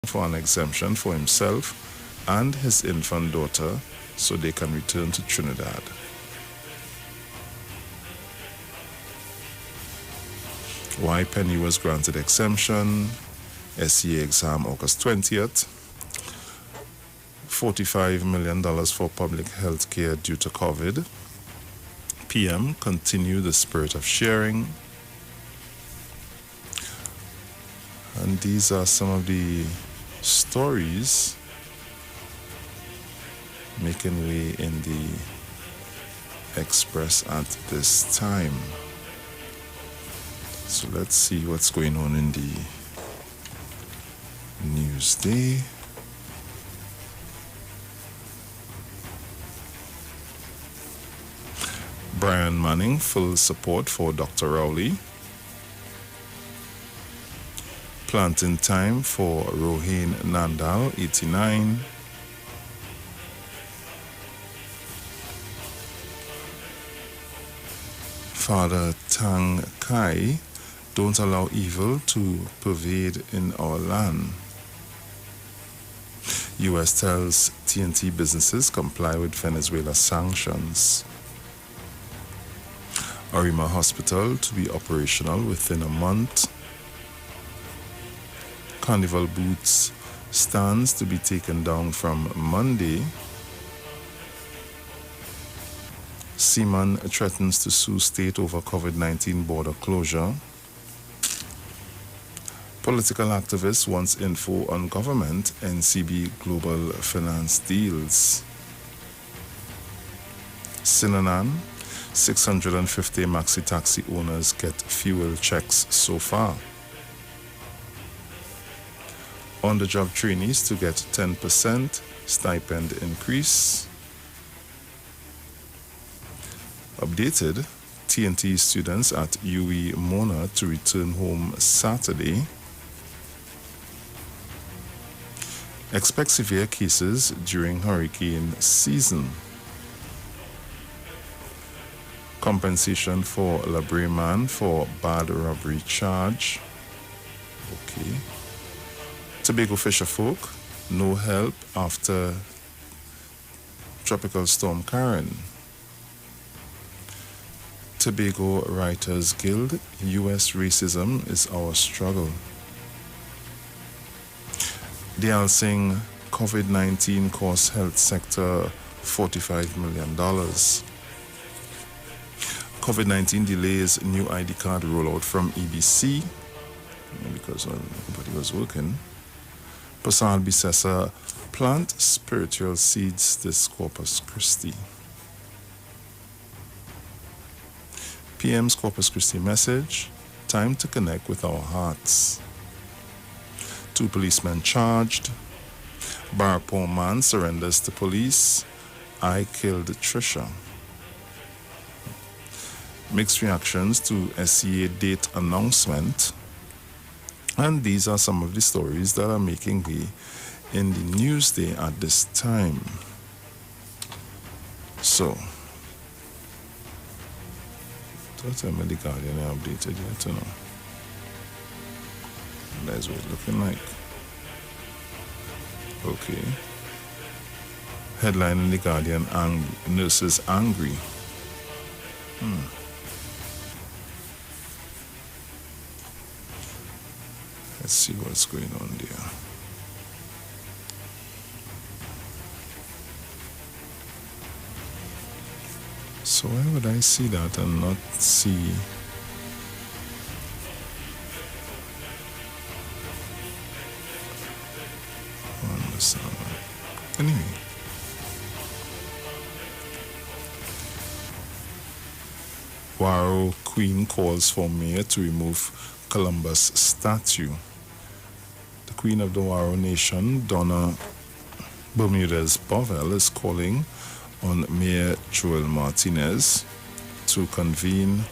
for an exemption for himself and his infant daughter so they can return to Trinidad. Why Penny was granted exemption. SEA exam August 20th. $45 million for public health care due to COVID. PM continue the spirit of sharing. And these are some of the stories making way in the Express at this time. So let's see what's going on in the Newsday. Brian Manning, full support for Dr. Rowley. Planting time for Rohane Nandal, 89. Father Tang Kai, don't allow evil to pervade in our land. U.S. tells TNT businesses comply with Venezuela sanctions. Arima Hospital to be operational within a month. Carnival boots stands to be taken down from Monday. Seaman threatens to sue state over COVID-19 border closure. Political activist wants info on government NCB global finance deals. Sinanan, 650 maxi taxi owners get fuel checks so far. On-the-job trainees to get 10% stipend increase. Updated, TNT students at UE Mona to return home Saturday. Expect severe cases during hurricane season. Compensation for Labre man for bad robbery charge. Okay. Tobago fisherfolk, no help after Tropical Storm Karen. Tobago Writers Guild, U.S. racism is our struggle. Dialsing, COVID-19 cost health sector $45 million. COVID-19 delays new ID card rollout from EBC because nobody was working. Pasal Bisessa, plant spiritual seeds this Corpus Christi. PM's Corpus Christi message, time to connect with our hearts. 2 policemen charged. Barpore man surrenders to police. I killed Trisha. Mixed reactions to SEA date announcement. And these are some of the stories that are making way in the Newsday at this time. So, that's what the Guardian updated yet, you know. That's what it's looking like. Okay. Headline in the Guardian, nurses angry. Let's see what's going on there. So why would I see that and not see on the summer? Anyway. Waro Queen calls for mayor to remove Columbus statue. The Queen of the Waro Nation, Donna Bermudez Bovell, is calling on Mayor Joel Martinez to convene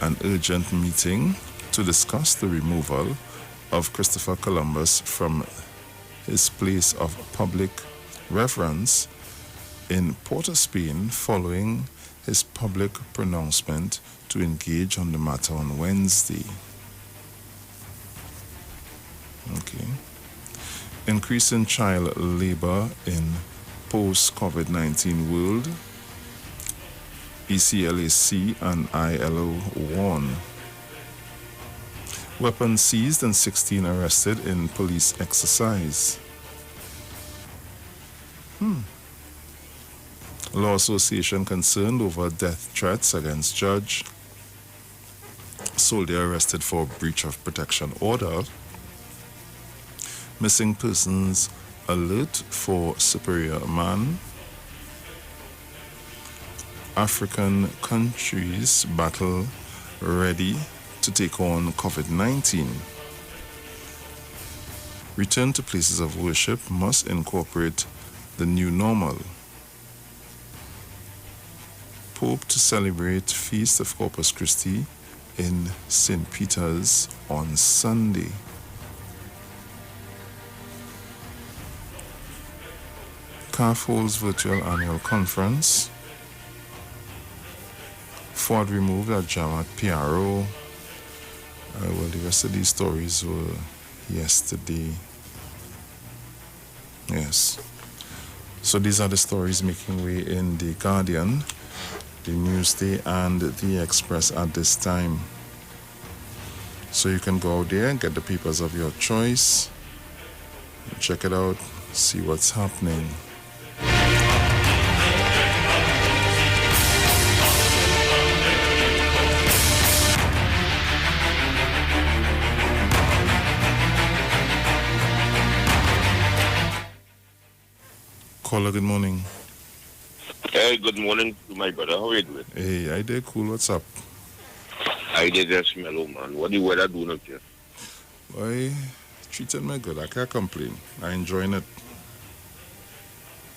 an urgent meeting to discuss the removal of Christopher Columbus from his place of public reverence in Port of Spain following his public pronouncement to engage on the matter on Wednesday. Okay. Increase in child labor in post-COVID-19 world. ECLAC and ILO warn. Weapons seized and 16 arrested in police exercise. Law Association concerned over death threats against judge. Soldier arrested for breach of protection order. Missing persons alert for superior man. African countries battle ready to take on COVID-19. Return to places of worship must incorporate the new normal. Pope to celebrate Feast of Corpus Christi in St. Peter's on Sunday. CAF holds virtual annual conference. Ford removed at jam at PRO. Well, the rest of these stories were yesterday. Yes. So these are the stories making way in The Guardian, the Newsday, and The Express at this time. So you can go out there and get the papers of your choice, check it out, see what's happening. Caller, good morning. Hey, good morning to my brother. How are you doing? Hey, I did cool. What's up? I did just mellow, man. What the weather doing up here? Boy, treating me good. I can't complain. I'm enjoying it.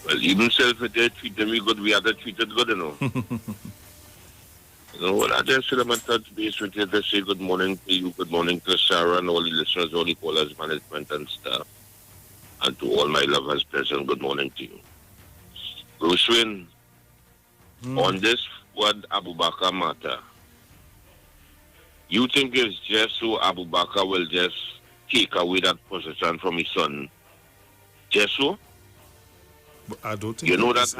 Well, even self if they treated me good, we have to treat it good, you know. You know what? I just said I'm going to touch base with you to say good morning to you, good morning to Sarah and all the listeners, all the callers, management and staff. And to all my lovers present, good morning to you. Bruce Wayne, on this Fuad Abu Bakr matter, you think it's just so Abu Bakr will just take away that position from his son? Just so? But I don't think you know that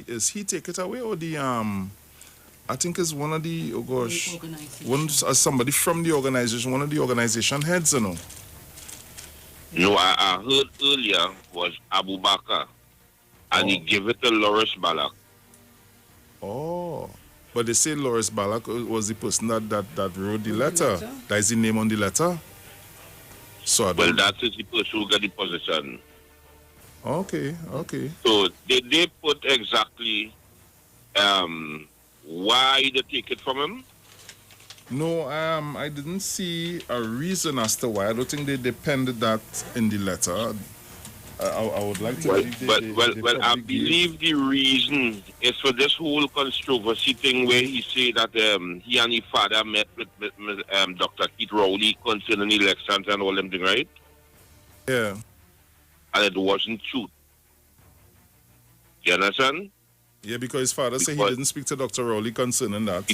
is he take it away or the I think it's one of the somebody from the organization, one of the organization heads, you know. No, I heard earlier was Abu Bakr, and he gave it to Loris Balak. Oh, but they say Loris Balak was the person that wrote the letter. That is the name on the letter. So well, that is the person who got the position. Okay. So they put exactly why they take it from him? No, I didn't see a reason as to why. I don't think they depended that in the letter. I would like to Well, I believe the reason is for this whole controversy thing where he said that he and his father met with Dr. Keith Rowley concerning elections and all them things, right? Yeah. And it wasn't true. You understand? Yeah, because his father said he didn't speak to Dr. Rowley concerning that.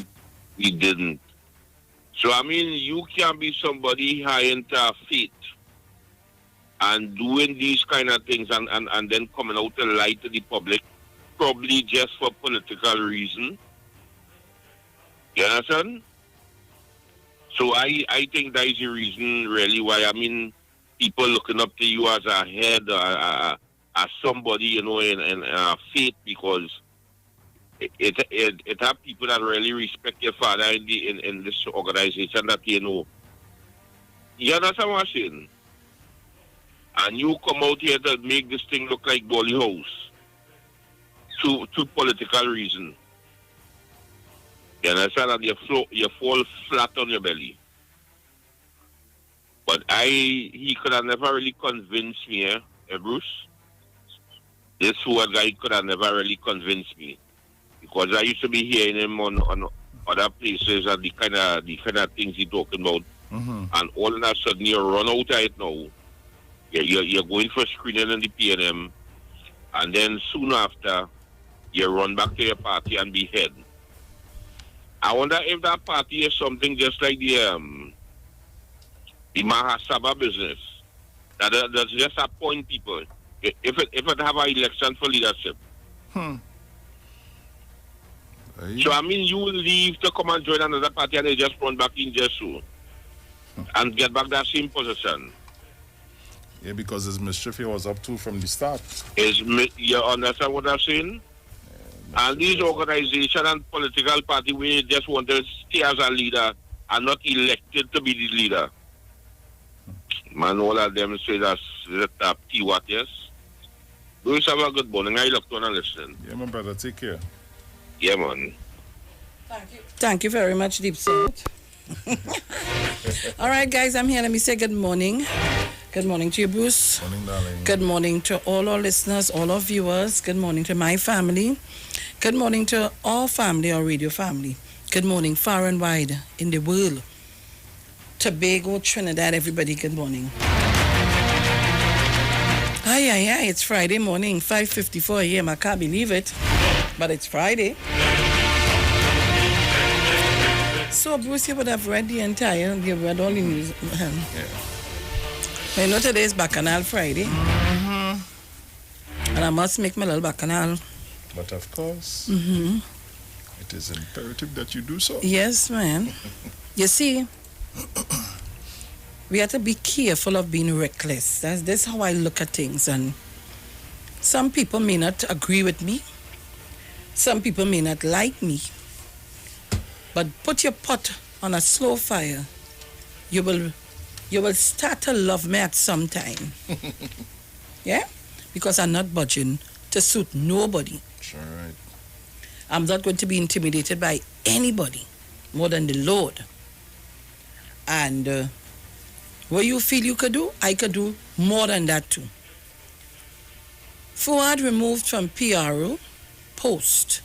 He didn't. So, I mean, you can be somebody high into faith and doing these kind of things and then coming out to light to the public, probably just for political reason. You understand? So I think that is the reason really why, I mean, people looking up to you as a head, as somebody, you know, in faith, because it have people that really respect your father in this organization that you know. You understand what I'm saying? And you come out here to make this thing look like Dolly House to political reason. You understand? And you fall flat on your belly. But he could have never really convinced me, Bruce. This word guy could have never really convinced me. Because I used to be hearing him on other places and the kind of things he talking about. Mm-hmm. And all of a sudden you run out of it now. You're going for screening in the PNM, and then soon after you run back to your party and be head. I wonder if that party is something just like the Mahasabha business. That's just appoint people. If it have an election for leadership. So I mean, you will leave to come and join another party and they just run back in just so and get back that same position. Yeah, because his mischief he was up to from the start. You understand what I'm saying? And these organizations and political party, we just want to stay as a leader and not elected to be the leader. Man, all of them say that's the top T what, yes? Do you have a good morning? I look to and listen. Yeah, my brother, take care. Yeah, man. Thank you very much, Deep South. All right, guys, I'm here. Let me say good morning. Good morning to you, Bruce. Morning, darling. Good morning to all our listeners, all our viewers. Good morning to my family. Good morning to all family, our radio family. Good morning, far and wide in the world. Tobago, Trinidad, everybody, good morning. Aye, it's Friday morning, 5:54 a.m. I can't believe it, but it's Friday. So, Bruce, you would have read the entire, you read all the news. Yeah. I know today is Bacchanal Friday. And I must make my little Bacchanal. But of course, it is imperative that you do so. Yes, man. You see, we have to be careful of being reckless. That's how I look at things. And some people may not agree with me. Some people may not like me. But put your pot on a slow fire. You will start to love me at some time. Yeah? Because I'm not budging to suit nobody. Sure, right. I'm not going to be intimidated by anybody more than the Lord. And what you feel you could do, I could do more than that too. Fuad removed from PRO post.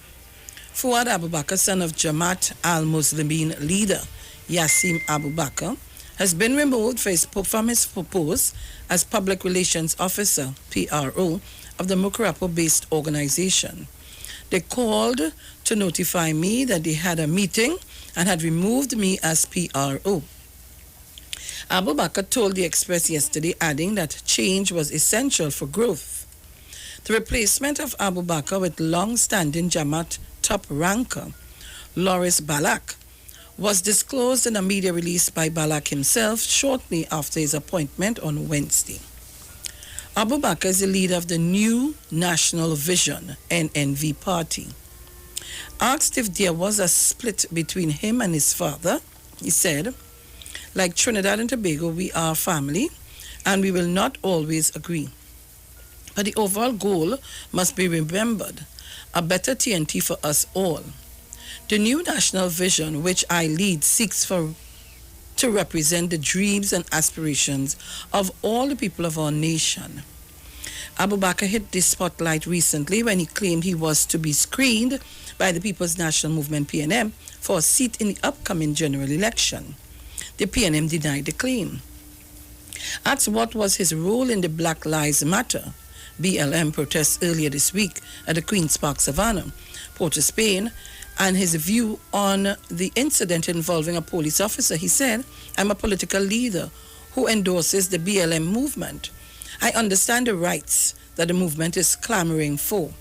Fuad Abu Bakr, son of Jamaat al-Muslimin leader Yassim Abu Bakr, has been removed from his post as Public Relations Officer, PRO, of the Mukurapo-based organization. They called to notify me that they had a meeting and had removed me as PRO. Abu Bakr told the Express yesterday, adding that change was essential for growth. The replacement of Abu Bakr with long-standing Jamaat top ranker, Loris Balak, was disclosed in a media release by Balak himself shortly after his appointment on Wednesday. Abu Bakr is the leader of the New National Vision, NNV party. Asked if there was a split between him and his father, he said, "Like Trinidad and Tobago, we are family and we will not always agree. But the overall goal must be remembered, a better TNT for us all. The New National Vision, which I lead, seeks to represent the dreams and aspirations of all the people of our nation." Abu Bakr hit the spotlight recently when he claimed he was to be screened by the People's National Movement, PNM, for a seat in the upcoming general election. The PNM denied the claim. Asked what was his role in the Black Lives Matter BLM protests earlier this week at the Queen's Park Savannah, Port of Spain, and his view on the incident involving a police officer, he said, "I'm a political leader who endorses the BLM movement. I understand the rights that the movement is clamoring for.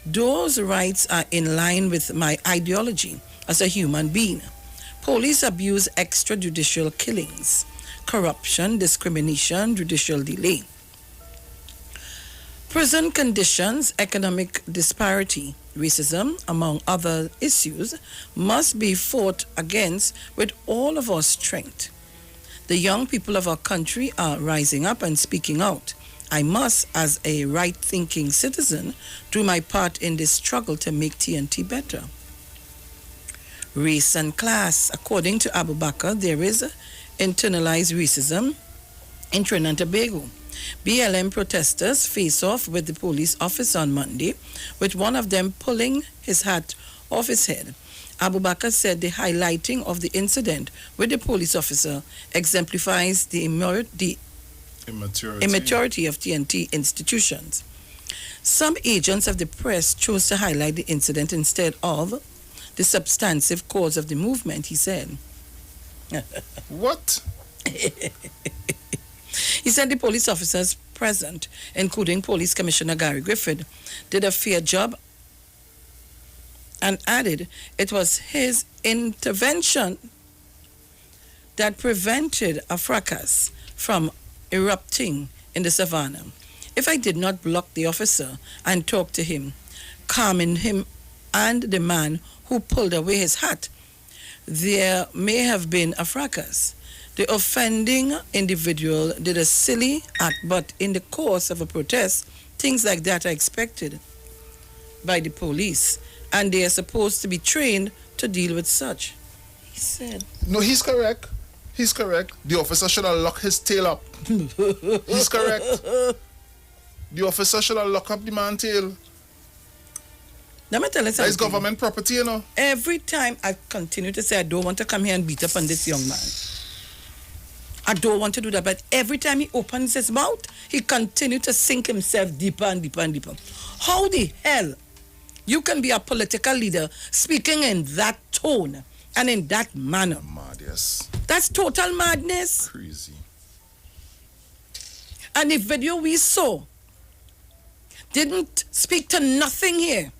Those rights are in line with my ideology as a human being. Police abuse, extrajudicial killings, corruption, discrimination, judicial delay. Prison conditions, economic disparity, racism, among other issues, must be fought against with all of our strength. The young people of our country are rising up and speaking out. I must, as a right-thinking citizen, do my part in this struggle to make TNT better." Race and class. According to Abu Bakr, there is internalized racism in Trinidad and Tobago. BLM protesters face off with the police officer on Monday, with one of them pulling his hat off his head. Abu Bakr said the highlighting of the incident with the police officer exemplifies the immaturity of TNT institutions. Some agents of the press chose to highlight the incident instead of the substantive cause of the movement, he said. What? He said the police officers present, including Police Commissioner Gary Griffith, did a fair job and added it was his intervention that prevented a fracas from erupting in the savannah. If I did not block the officer and talk to him, calming him and the man who pulled away his hat, there may have been a fracas. The offending individual did a silly act, but in the course of a protest, things like that are expected by the police, and they are supposed to be trained to deal with such. He said. No, he's correct. He's correct. The officer should have locked his tail up. He's correct. The officer should have locked up the man's tail. Let me tell you something. That is government property, you know. Every time I continue to say I don't want to come here and beat up on this young man. I don't want to do that, but every time he opens his mouth, he continues to sink himself deeper and deeper and deeper. How the hell you can be a political leader speaking in that tone and in that manner? Mad, yes. That's total madness. Crazy. And the video we saw didn't speak to nothing here.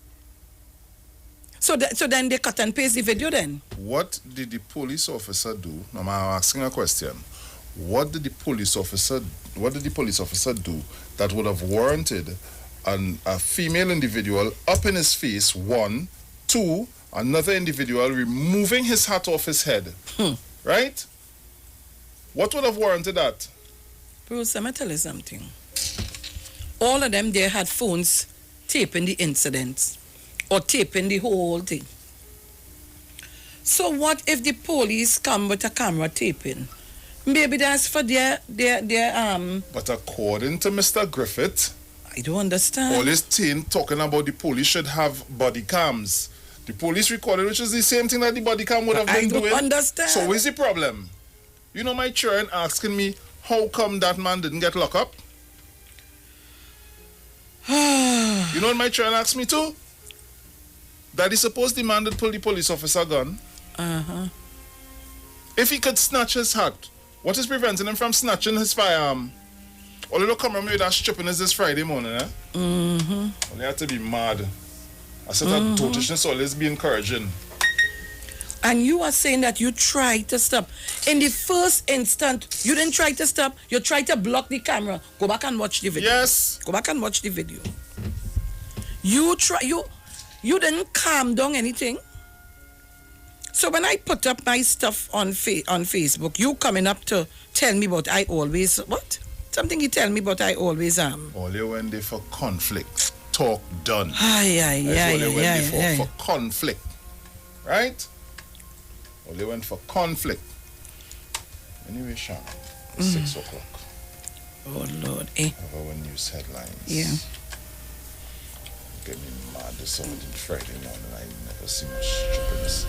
So then they cut and paste the video then. What did the police officer do? Now I'm asking a question. What did the police officer do that would have warranted a female individual up in his face, one, two, another individual removing his hat off his head? Right? What would have warranted that? Bruce, let me tell you something. All of them there had phones taping the incidents or taping the whole thing. So what if the police come with a camera taping? Maybe that's for their But according to Mr. Griffith, I don't understand. all his team talking about the police should have body cams. The police recorded, which is the same thing that the body cam would have been doing. I don't understand. So where's the problem? You know my children asking me, how come that man didn't get locked up? You know what my children asked me too? Daddy, suppose the man that pulled the police officer gun. If he could snatch his hat, what is preventing him from snatching his firearm? All you come around with that stripping this Friday morning, eh? Well, you have to be mad. I said that totishness always be encouraging. And you are saying that you tried to stop. In the first instant, you didn't try to stop. You tried to block the camera. Go back and watch the video. Yes. Go back and watch the video. You didn't calm down anything. So when I put up my stuff on Facebook, you coming up to tell me about I always, what? Something you tell me about I always am. All you went there for conflict. Talk done. For conflict. Right? All they went for conflict. Anyway, Sean, it's 6 o'clock. Oh, Lord. Eh? Have our news headlines. Yeah. Get me mad. There's something Friday morning. I never see much stupidness.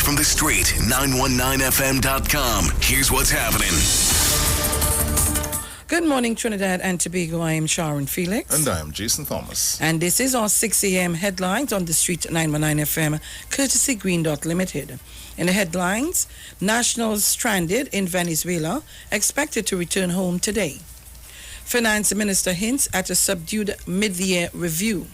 From the street, 919fm.com. Here's what's happening. Good morning, Trinidad and Tobago. I am Sharon Felix. And I am Jason Thomas. And this is our 6 a.m. headlines on the street 919 FM, courtesy Green Dot Limited. In the headlines, nationals stranded in Venezuela expected to return home today. Finance Minister hints at a subdued mid-year review.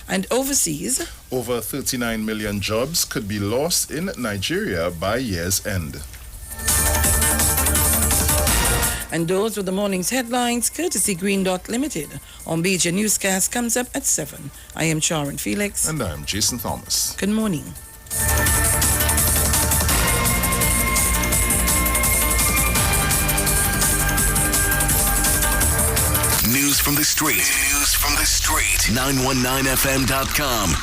And overseas, over 39 million jobs could be lost in Nigeria by year's end. And those were the morning's headlines, courtesy Green Dot Limited. On BJ Newscast comes up at 7. I am Sharon Felix. And I'm Jason Thomas. Good morning. News from the street. News from the street. 919fm.com.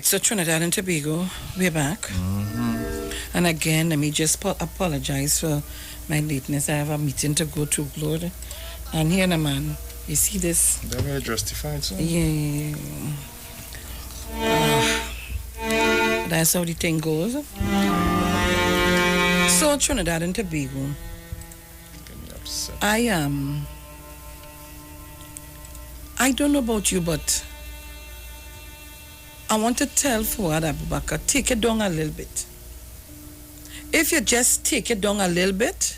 So Trinidad and Tobago, we're back. Mm-hmm. And again, let me just apologize for my lateness. I have a meeting to go to, Lord. And here, man, you see this? They're very justified, sir. Yeah. That's how the thing goes. So Trinidad and Tobago. Get me upset. I don't know about you, but I want to tell Fuad Abubakar, take it down a little bit. If you just take it down a little bit,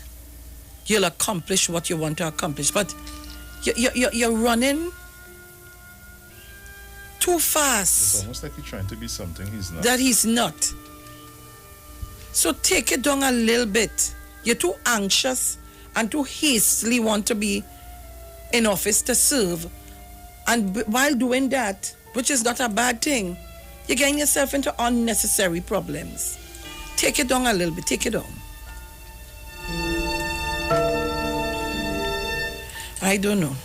you'll accomplish what you want to accomplish. But you're running too fast. It's almost like he's trying to be something he's not. That he's not. So take it down a little bit. You're too anxious and too hastily want to be in office to serve. And while doing that, which is not a bad thing, you're getting yourself into unnecessary problems. Take it down a little bit. Take it down. I don't know.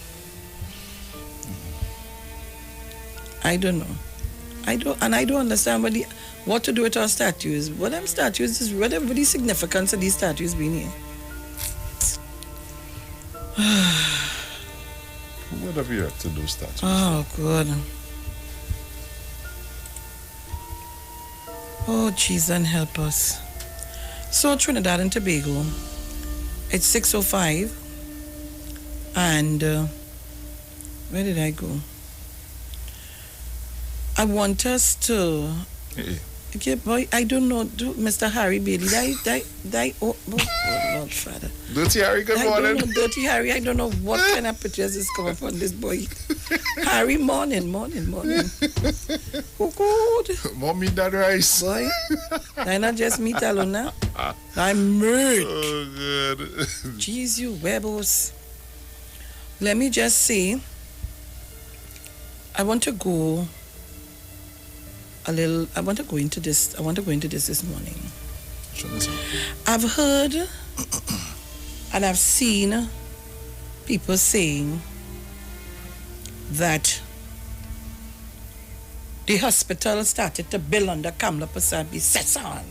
I don't understand what to do with our statues. What them statues is whatever the significance of these statues being here. Who would have erected those statues? Oh, God. Oh, Jesus, and help us. So, Trinidad and Tobago, it's 6:05, and where did I go? I want us to... Hey. Okay, boy, I don't know, Mr. Harry Bailey, oh, Lord Father. Dirty Harry, good morning. I don't know, Dirty Harry, I don't know what kind of pictures is coming from this boy. Harry, morning. Oh, good. Mommy, that rice. Boy, I not just meat alone now. I'm mad. Oh, good. Jeez, you webbos. Let me just say, I want to go into this this morning. I've heard and I've seen people saying that the hospital started to build under Kamla Prasad session.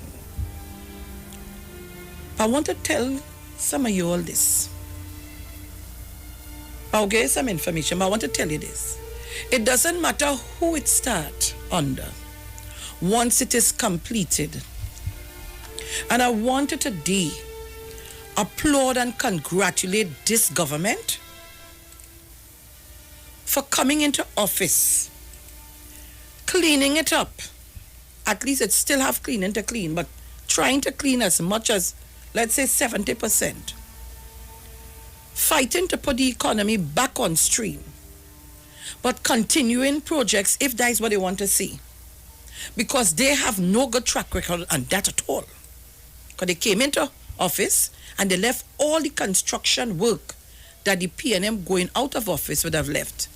I want to tell some of you all this. I'll give you some information, but I want to tell you this. It doesn't matter who it starts under, once it is completed. And I want to today applaud and congratulate this government for coming into office, cleaning it up. At least it still have cleaning to clean, but trying to clean as much as, let's say, 70%. Fighting to put the economy back on stream, but continuing projects if that is what they want to see. Because they have no good track record on that at all. Because they came into office and they left all the construction work that the PNM going out of office would have left.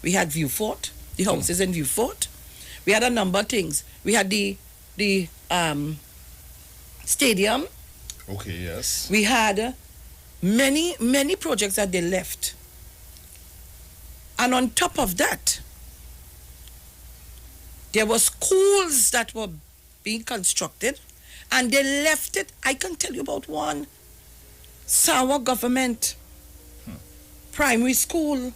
We had Viewfort, the houses in Viewfort. We had a number of things. We had the stadium. Okay, yes. We had many projects that they left. And on top of that, there were schools that were being constructed, and they left it. I can tell you about one. Sawa Government Primary School.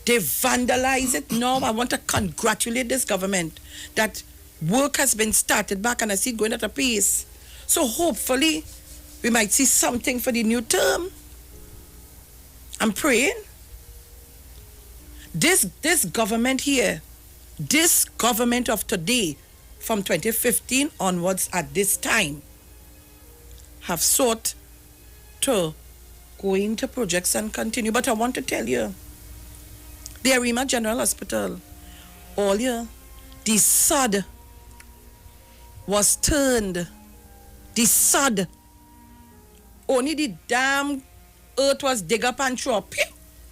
They vandalized it. No, I want to congratulate this government that work has been started back and I see it going at a pace. So hopefully we might see something for the new term. I'm praying. This government here, this government of today, from 2015 onwards at this time, have sought to go into projects and continue. But I want to tell you, the Arima General Hospital, all year, the sod was turned. The sod. Only the damn earth was dig up and throw. Pew,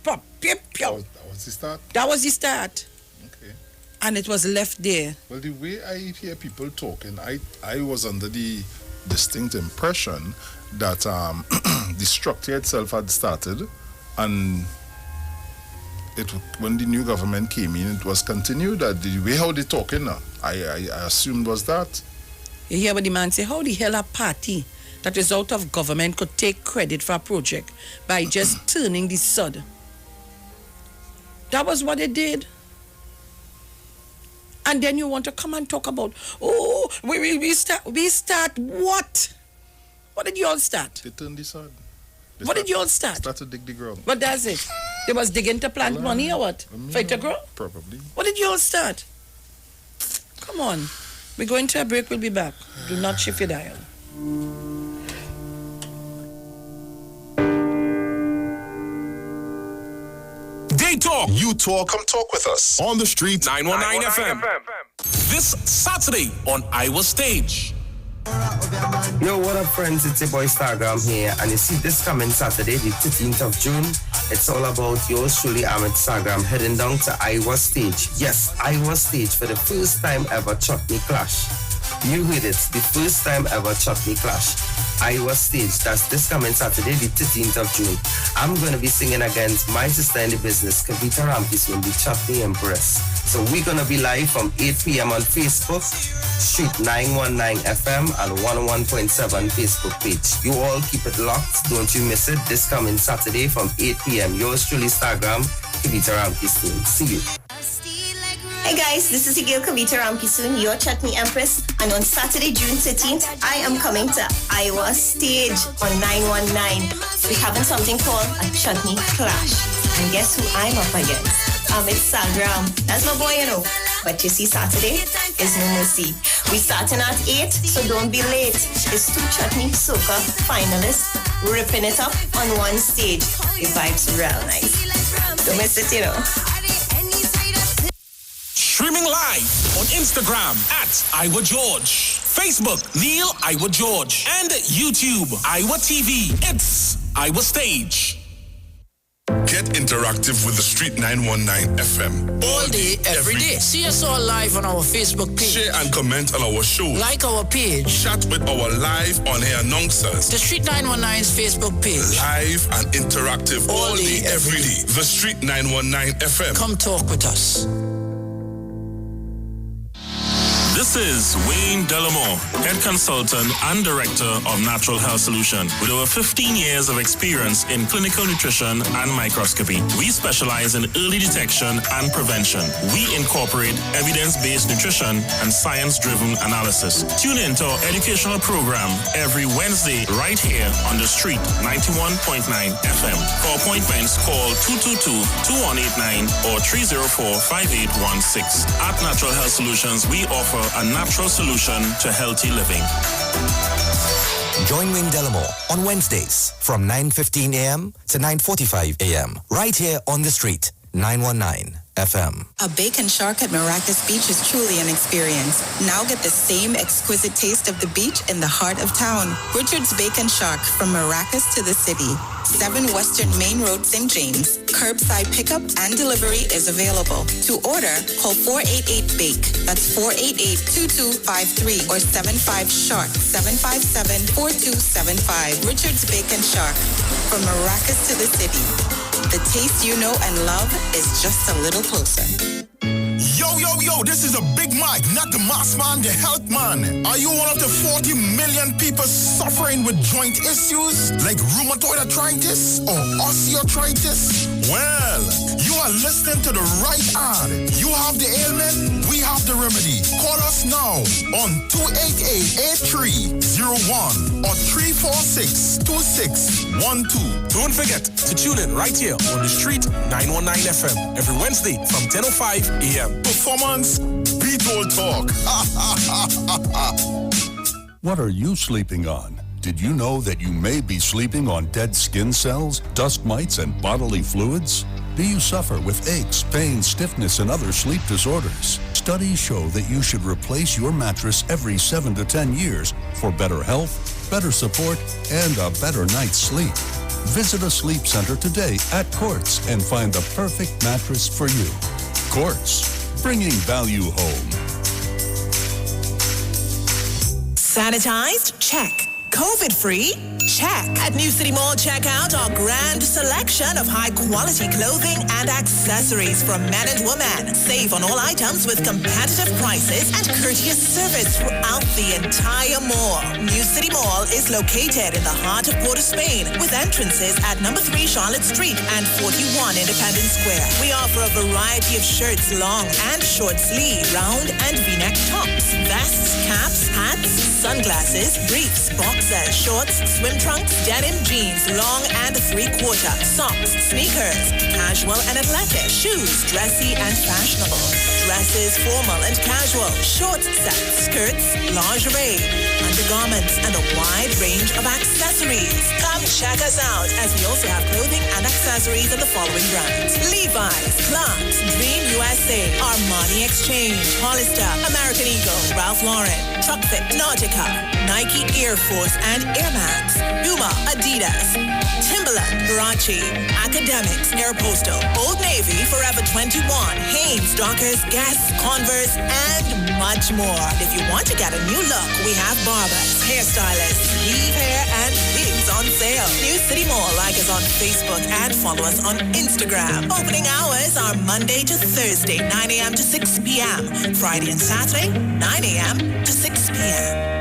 pew, pew, pew. That was the start? That was the start. Okay. And it was left there. Well, the way I hear people talking, I was under the distinct impression that the structure itself had started, and when the new government came in, it was continued. That the way how they talking now, I assumed was that. You hear what the man say? How the hell a party that is out of government could take credit for a project by just turning the sod? That was what they did. And then you want to come and talk about, oh, we start what? What did you all start? They turned the sod. What did you all start? Started to dig the ground. What does it? They was digging to plant money or what? For it to grow? Probably. What did you all start? Come on. We're going to a break. We'll be back. Do not shift your dial. They talk. You talk. Come talk with us. On the street. 919 FM. This Saturday on Iwer Stage. Yo, what up, friends? It's your boy Stargram here, and you see this coming Saturday, the 15th of June. It's all about yours truly, Ahmed Stargram, heading down to Iwer Stage. Yes, Iwer Stage for the first time ever Chutney Clash. You heard it, the first time ever Chutney Clash. Iwer Stage, that's this coming Saturday, the 15th of June. I'm going to be singing against my sister in the business, Kavita Rampis, will be Chutney Empress. So we're going to be live from 8 p.m. on Facebook, Street 919 FM and 101.7 Facebook page. You all keep it locked. Don't you miss it. This coming Saturday from 8 p.m. Yours truly, Instagram, Kavita Ramkisoon. See you. Hey guys, this is Igil Kavita Ramkisoon, your Chutney Empress. And on Saturday, June 13th, I am coming to Iwer Stage on 919. We're having something called a Chutney Clash. And guess who I'm up against? It's Sagram. That's my boy, you know. But you see, Saturday is no mercy. We starting at 8, so don't be late. It's 2 Chutney Soca finalists ripping it up on one stage. The vibes real nice. Don't miss it, you know. Streaming live on Instagram at Iwer George, Facebook Neil Iwer George, and YouTube Iwer TV. It's Iwer Stage. Get interactive with the Street 919 FM. All day, every day. See us all live on our Facebook page. Share and comment on our show. Like our page. Chat with our live on-air announcers. The Street 919's Facebook page. Live and interactive all day, every day. The Street 919 FM. Come talk with us. This is Wayne Delamore, Head Consultant and Director of Natural Health Solution. With over 15 years of experience in clinical nutrition and microscopy, we specialize in early detection and prevention. We incorporate evidence-based nutrition and science-driven analysis. Tune in to our educational program every Wednesday right here on the Street 91.9 FM. For appointments, call 222-2189 or 304-5816. At Natural Health Solutions, we offer a natural solution to healthy living. Join Wayne Delamore on Wednesdays from 9:15 a.m. to 9:45 a.m. right here on the Street 919 FM. A bacon shark at Maracas Beach is truly an experience. Now get the same exquisite taste of the beach in the heart of town. Richard's Bacon Shark from Maracas to the city. 7 Western Main Road, St. James. Curbside pickup and delivery is available. To order, call 488-BAKE. That's 488-2253 or 75-SHARK 757-4275. Richard's Bacon Shark from Maracas to the city. The taste you know and love is just a little closer. Yo, this is a Big Mike, not the mass man, the health man. Are you one of the 40 million people suffering with joint issues like rheumatoid arthritis or osteoarthritis? Well, you are listening to the right ad. You have the ailment, we have the remedy. Call us now on 288-8301 or 346-2612. Don't forget to tune in right here on the street 919 FM every Wednesday from 10:05 a.m. Performance beat all talk. What are you sleeping on? Did you know that you may be sleeping on dead skin cells, dust mites, and bodily fluids? Do you suffer with aches, pain, stiffness, and other sleep disorders? Studies show that you should replace your mattress every 7 to 10 years for better health, better support, and a better night's sleep. Visit a sleep center today at Quartz and find the perfect mattress for you. Quartz, bringing value home. Sanitized? Check. COVID-free? Check. At New City Mall, check out our grand selection of high-quality clothing and accessories from men and women. Save on all items with competitive prices and courteous service throughout the entire mall. New City Mall is located in the heart of Port of Spain with entrances at number 3 Charlotte Street and 41 Independence Square. We offer a variety of shirts, long and short sleeve, round and V-neck tops, vests, caps, hats, sunglasses, briefs, boxers, shorts, swim trunks, denim jeans, long and 3/4, socks, sneakers, casual and athletic, shoes, dressy and fashionable, dresses, formal and casual, short sets, skirts, lingerie, undergarments, and a wide range of accessories. Come check us out as we also have clothing and accessories in the following brands: Levi's, Clarks, Dream USA, Armani Exchange, Hollister, American Eagle, Ralph Lauren, Truckfit, Nautica, Nike Air Force and Air Max, Puma, Adidas, Timberland, Huarache, Academics, Aeropostale, Old Navy, Forever 21, Hanes, Dockers, Guess, Converse, and much more. And if you want to get a new look, we have barbers, hairstylists, weave hair, and wigs on sale. New City Mall, like us on Facebook and follow us on Instagram. Opening hours are Monday to Thursday, 9 a.m. to 6 p.m. Friday and Saturday, 9 a.m. to 6 p.m.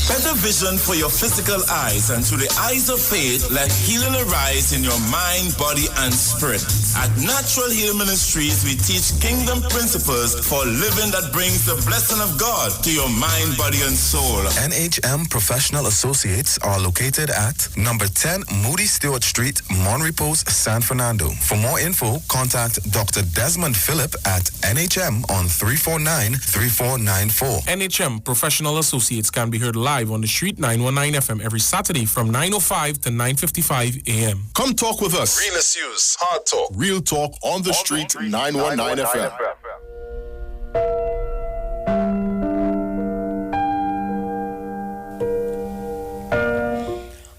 Better vision for your physical eyes, and through the eyes of faith, let healing arise in your mind, body, and spirit. At Natural Healing Ministries, we teach kingdom principles for living that brings the blessing of God to your mind, body, and soul. NHM Professional Associates are located at number 10 Moody Stewart Street, Monrepos, San Fernando. For more info, contact Dr. Desmond Phillip at NHM on 349-3494. NHM Professional Associates can be heard live on the street 919 FM every Saturday from 9:05 to 9:55 a.m. Come talk with us. Real issues, hard talk. Real talk on the street 919 FM.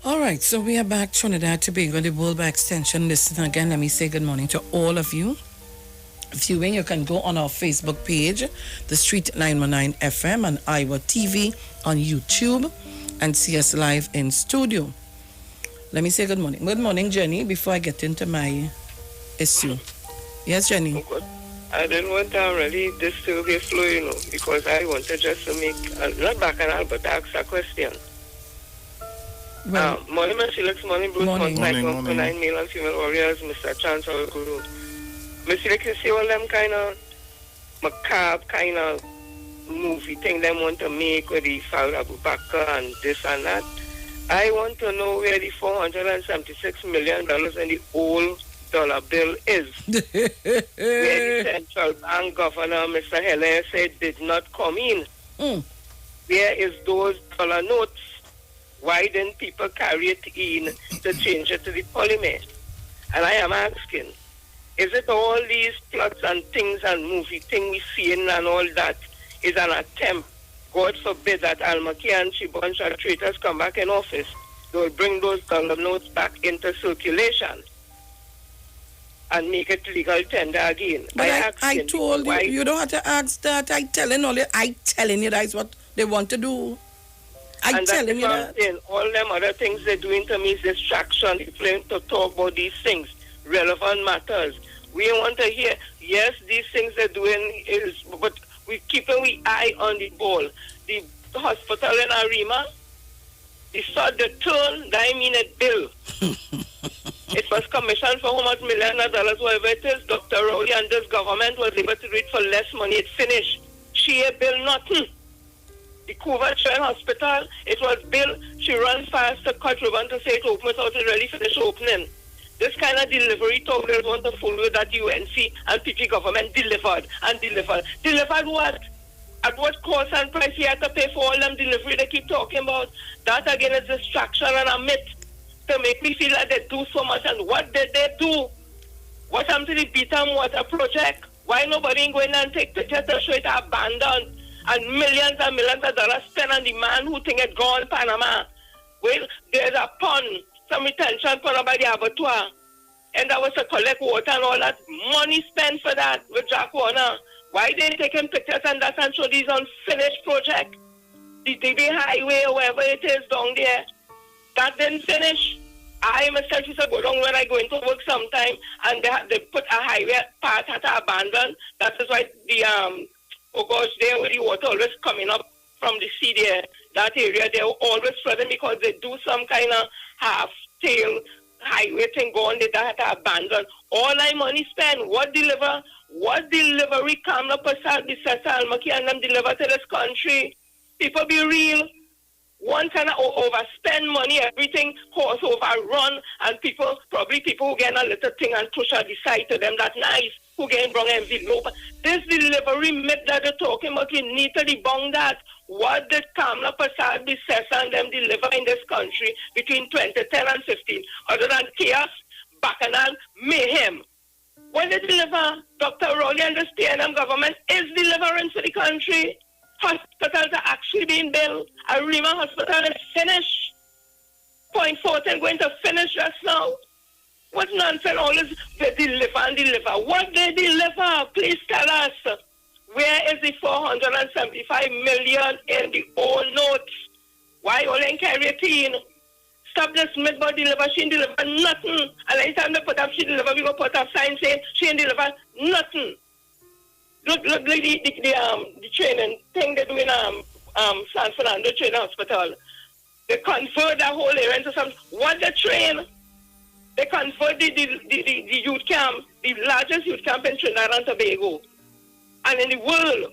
All right, so we are back, Trinidad Tobago, the World by Extension. Listen again, let me say good morning to all of you. Viewing, you can go on our Facebook page, The Street 919 FM, and Iwer TV on YouTube, and see us live in studio. Let me say good morning. Good morning, Jenny, before I get into my issue. Yes, Jenny? I didn't want to really disturb your flow, because I wanted just to make, not bacchanal, but ask a question. Well, morning, Mr. Felix, morning, Bruce, morning, morning. 9 male and female warriors, Mr. Chancellor Guru. Mr. Felix, you see all them kind of macabre kind of movie thing they want to make with the Father Abu Bakr and this and that. I want to know where the $476 million in the old dollar bill is. Where the central bank governor, Mr. Heller, said did not come in. Where is those dollar notes? Why didn't people carry it in to change it to the polymer? And I am asking, is it all these plots and things and movie thing we seeing and all that is an attempt, God forbid, that Al-Maki and Chibonch and traitors come back in office? They will bring those dollar notes back into circulation and make it legal tender again. But I told you, you don't have to ask that. I telling you that's what they want to do. I'm telling you that. All them other things they're doing to me is distraction. They're playing to talk about these things, relevant matters. We don't want to hear, yes, these things they're doing is, but we keeping we eye on the ball. The hospital in Arima, they saw the turn, that mean a bill. It was commissioned for how much millions of dollars, whatever it is. Dr. Rowley and this government was able to do it for less money. It finished. She a bill nothing. The Cuba Children Hospital, it was built. She runs fast to cut ribbon to say it open without it really finish opening. This kind of delivery talk they want to follow that UNC and PP government delivered and delivered. Delivered what? At what cost and price you have to pay for all them delivery they keep talking about? That again is distraction and a myth to make me feel like they do so much. And what did they do? What happened to the Beatam Water Project? Why nobody going and take pictures to show it abandoned and millions of dollars spent on the man who think it gone Panama? Well, there's a pond, some retention pond by the abattoir, and that was to collect water and all that. Money spent for that with Jack Warner. Why they taking pictures and that and show these unfinished project? The DB Highway or wherever it is down there, that didn't finish. I myself used to go down when I go into work sometime, and they put a highway part at abandoned. That is why the there where the water always coming up from the sea there. That area they're always flooding because they do some kind of half-tail highway thing going there that had to abandon. All my money spent, what delivery Kamla Prasad, Bisesa Almaki and them deliver to this country? People be real. One kind of overspend money, everything costs overrun, and people who get a little thing and push at the side to them, that nice, who get wrong envelope. This delivery myth that they're talking about, we need to debunk that. What did Kamla Prasad, Bisesa and them deliver in this country between 2010 and 15? Other than chaos, bacchanal, mayhem. What did they deliver? Dr. Rowley and the STNM government is delivering for the country. Hospitals are actually being built. Arima Hospital is finished. Point 14 going to finish just now. What nonsense all this they deliver and deliver? What they deliver? Please tell us. Where is the 475 million in the old notes? Why only carry a teen? Stop this myth about deliver. She ain't deliver nothing. And anytime they put up she deliver, we go put up sign saying she ain't deliver nothing. Look the training thing they do in San Fernando Training Hospital. They convert that whole area into some. What they train? They convert the youth camp, the largest youth camp in Trinidad and Tobago, and in the world,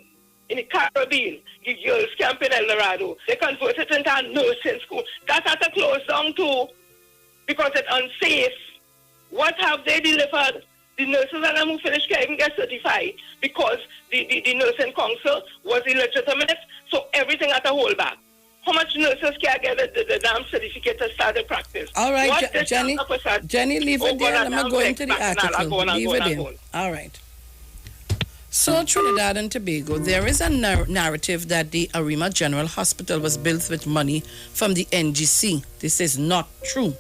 in the Caribbean, the girls camp in El Dorado. They convert it into a nursing school. That had to close down too because it's unsafe. What have they delivered? The nurses and them who finished can't even get certified because the nursing council was illegitimate, so everything had to hold back. How much nurses can get the damn certificate to start the practice? All right, Jenny, leave it there. I'm going to go into the article. Leave it in. All right. So, Trinidad and Tobago, there is a narrative that the Arima General Hospital was built with money from the NGC. This is not true.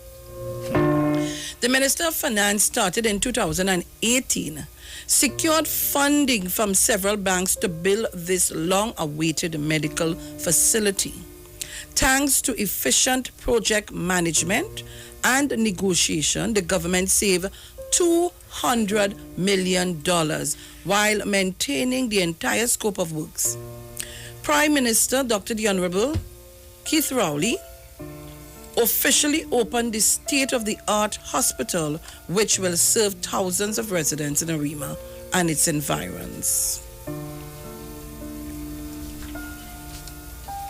The Minister of Finance started in 2018, secured funding from several banks to build this long-awaited medical facility. Thanks to efficient project management and negotiation, the government saved $200 million while maintaining the entire scope of works. Prime Minister Dr. The Honorable Keith Rowley officially opened the state-of-the-art hospital, which will serve thousands of residents in Arima and its environs.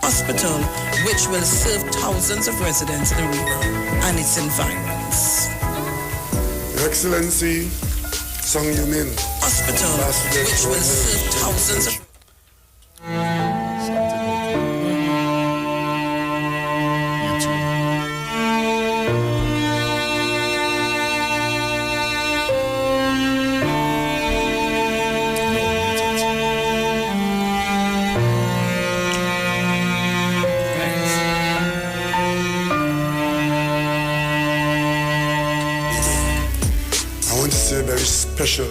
Hospital, which will serve thousands of residents in Arima and its environs. Your Excellency, Song Yumin. Hospital, which will serve thousands of... Special.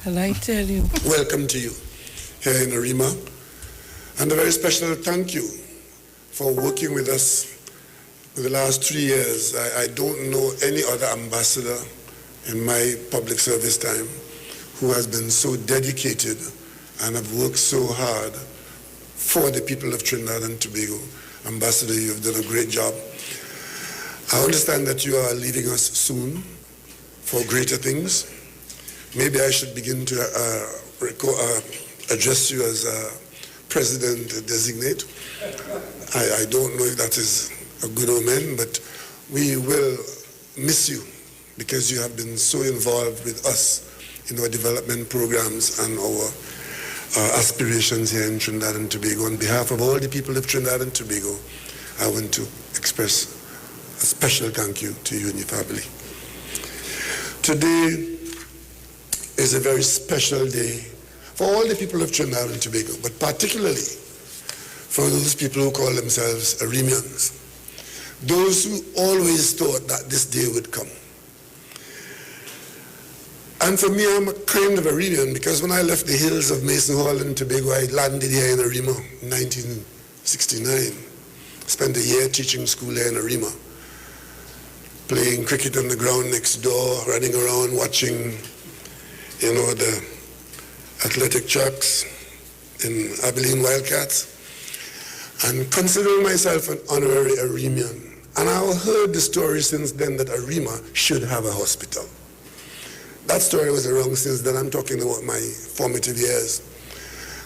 Well, I tell you. Welcome to you here in Arima, and a very special thank you for working with us in the last 3 years, I don't know any other ambassador in my public service time who has been so dedicated and have worked so hard for the people of Trinidad and Tobago. Ambassador, you've done a great job. I understand that you are leaving us soon for greater things. Maybe I should begin to address you as President Designate. I don't know if that is a good omen, but we will miss you because you have been so involved with us in our development programs and our aspirations here in Trinidad and Tobago. On behalf of all the people of Trinidad and Tobago, I want to express a special thank you to you and your family. Today is a very special day for all the people of Trinidad and Tobago, but particularly for those people who call themselves Arimians, those who always thought that this day would come. And for me, I'm a kind of Arimian because when I left the hills of Mason Hall in Tobago, I landed here in Arima in 1969. Spent a year teaching school here in Arima, playing cricket on the ground next door, running around watching, the athletic tracks in Abilene Wildcats, and considering myself an honorary Arimian. And I've heard the story since then that Arima should have a hospital. That story was around since then. I'm talking about my formative years.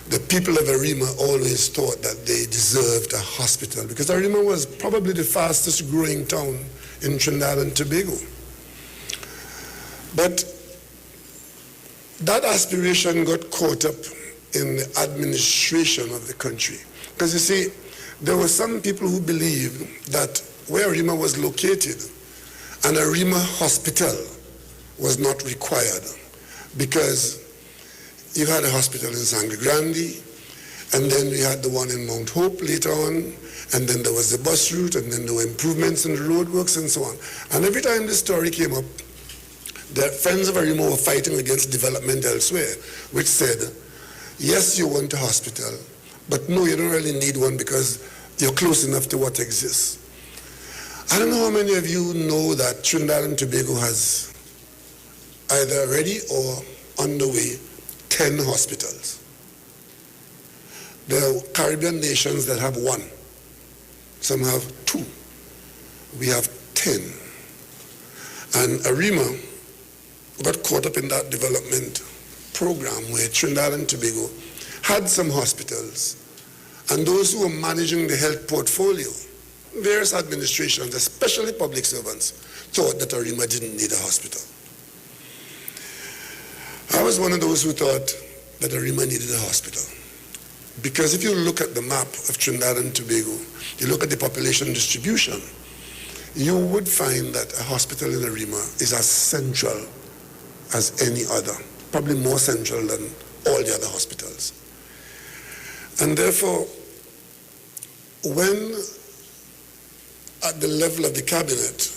The people of Arima always thought that they deserved a hospital because Arima was probably the fastest growing town in Trinidad and Tobago. But that aspiration got caught up in the administration of the country. Because you see, there were some people who believed that where Arima was located, an Arima hospital was not required because you had a hospital in Sangre Grande, and then we had the one in Mount Hope later on, and then there was the bus route, and then there were improvements in the roadworks and so on. And every time this story came up, the Friends of Arima were fighting against development elsewhere, which said, yes, you want a hospital, but no, you don't really need one because you're close enough to what exists. I don't know how many of you know that Trinidad and Tobago has either ready or on the way 10 hospitals. There are Caribbean nations that have 1. Some have 2. We have 10. And Arima got caught up in that development program where Trinidad and Tobago had some hospitals. And those who were managing the health portfolio, various administrations, especially public servants, thought that Arima didn't need a hospital. I was one of those who thought that Arima needed a hospital. Because if you look at the map of Trinidad and Tobago, you look at the population distribution, you would find that a hospital in Arima is as central as any other, probably more central than all the other hospitals. And therefore, when at the level of the cabinet,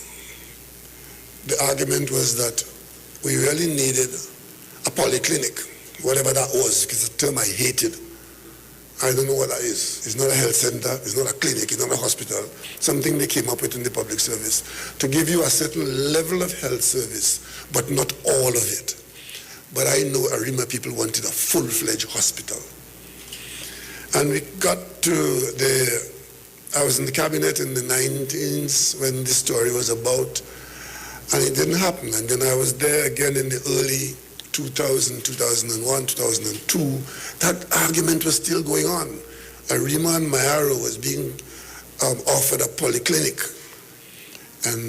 the argument was that we really needed a polyclinic, whatever that was, because it's a term I hated. I don't know what that is. It's not a health center, it's not a clinic, it's not a hospital. Something they came up with in the public service to give you a certain level of health service, but not all of it. But I know Arima people wanted a full-fledged hospital. And we got to I was in the cabinet in the 19s when this story was about, and it didn't happen. And then I was there again in the early 2000, 2001, 2002, that argument was still going on. Arima and Mayaro was being offered a polyclinic. And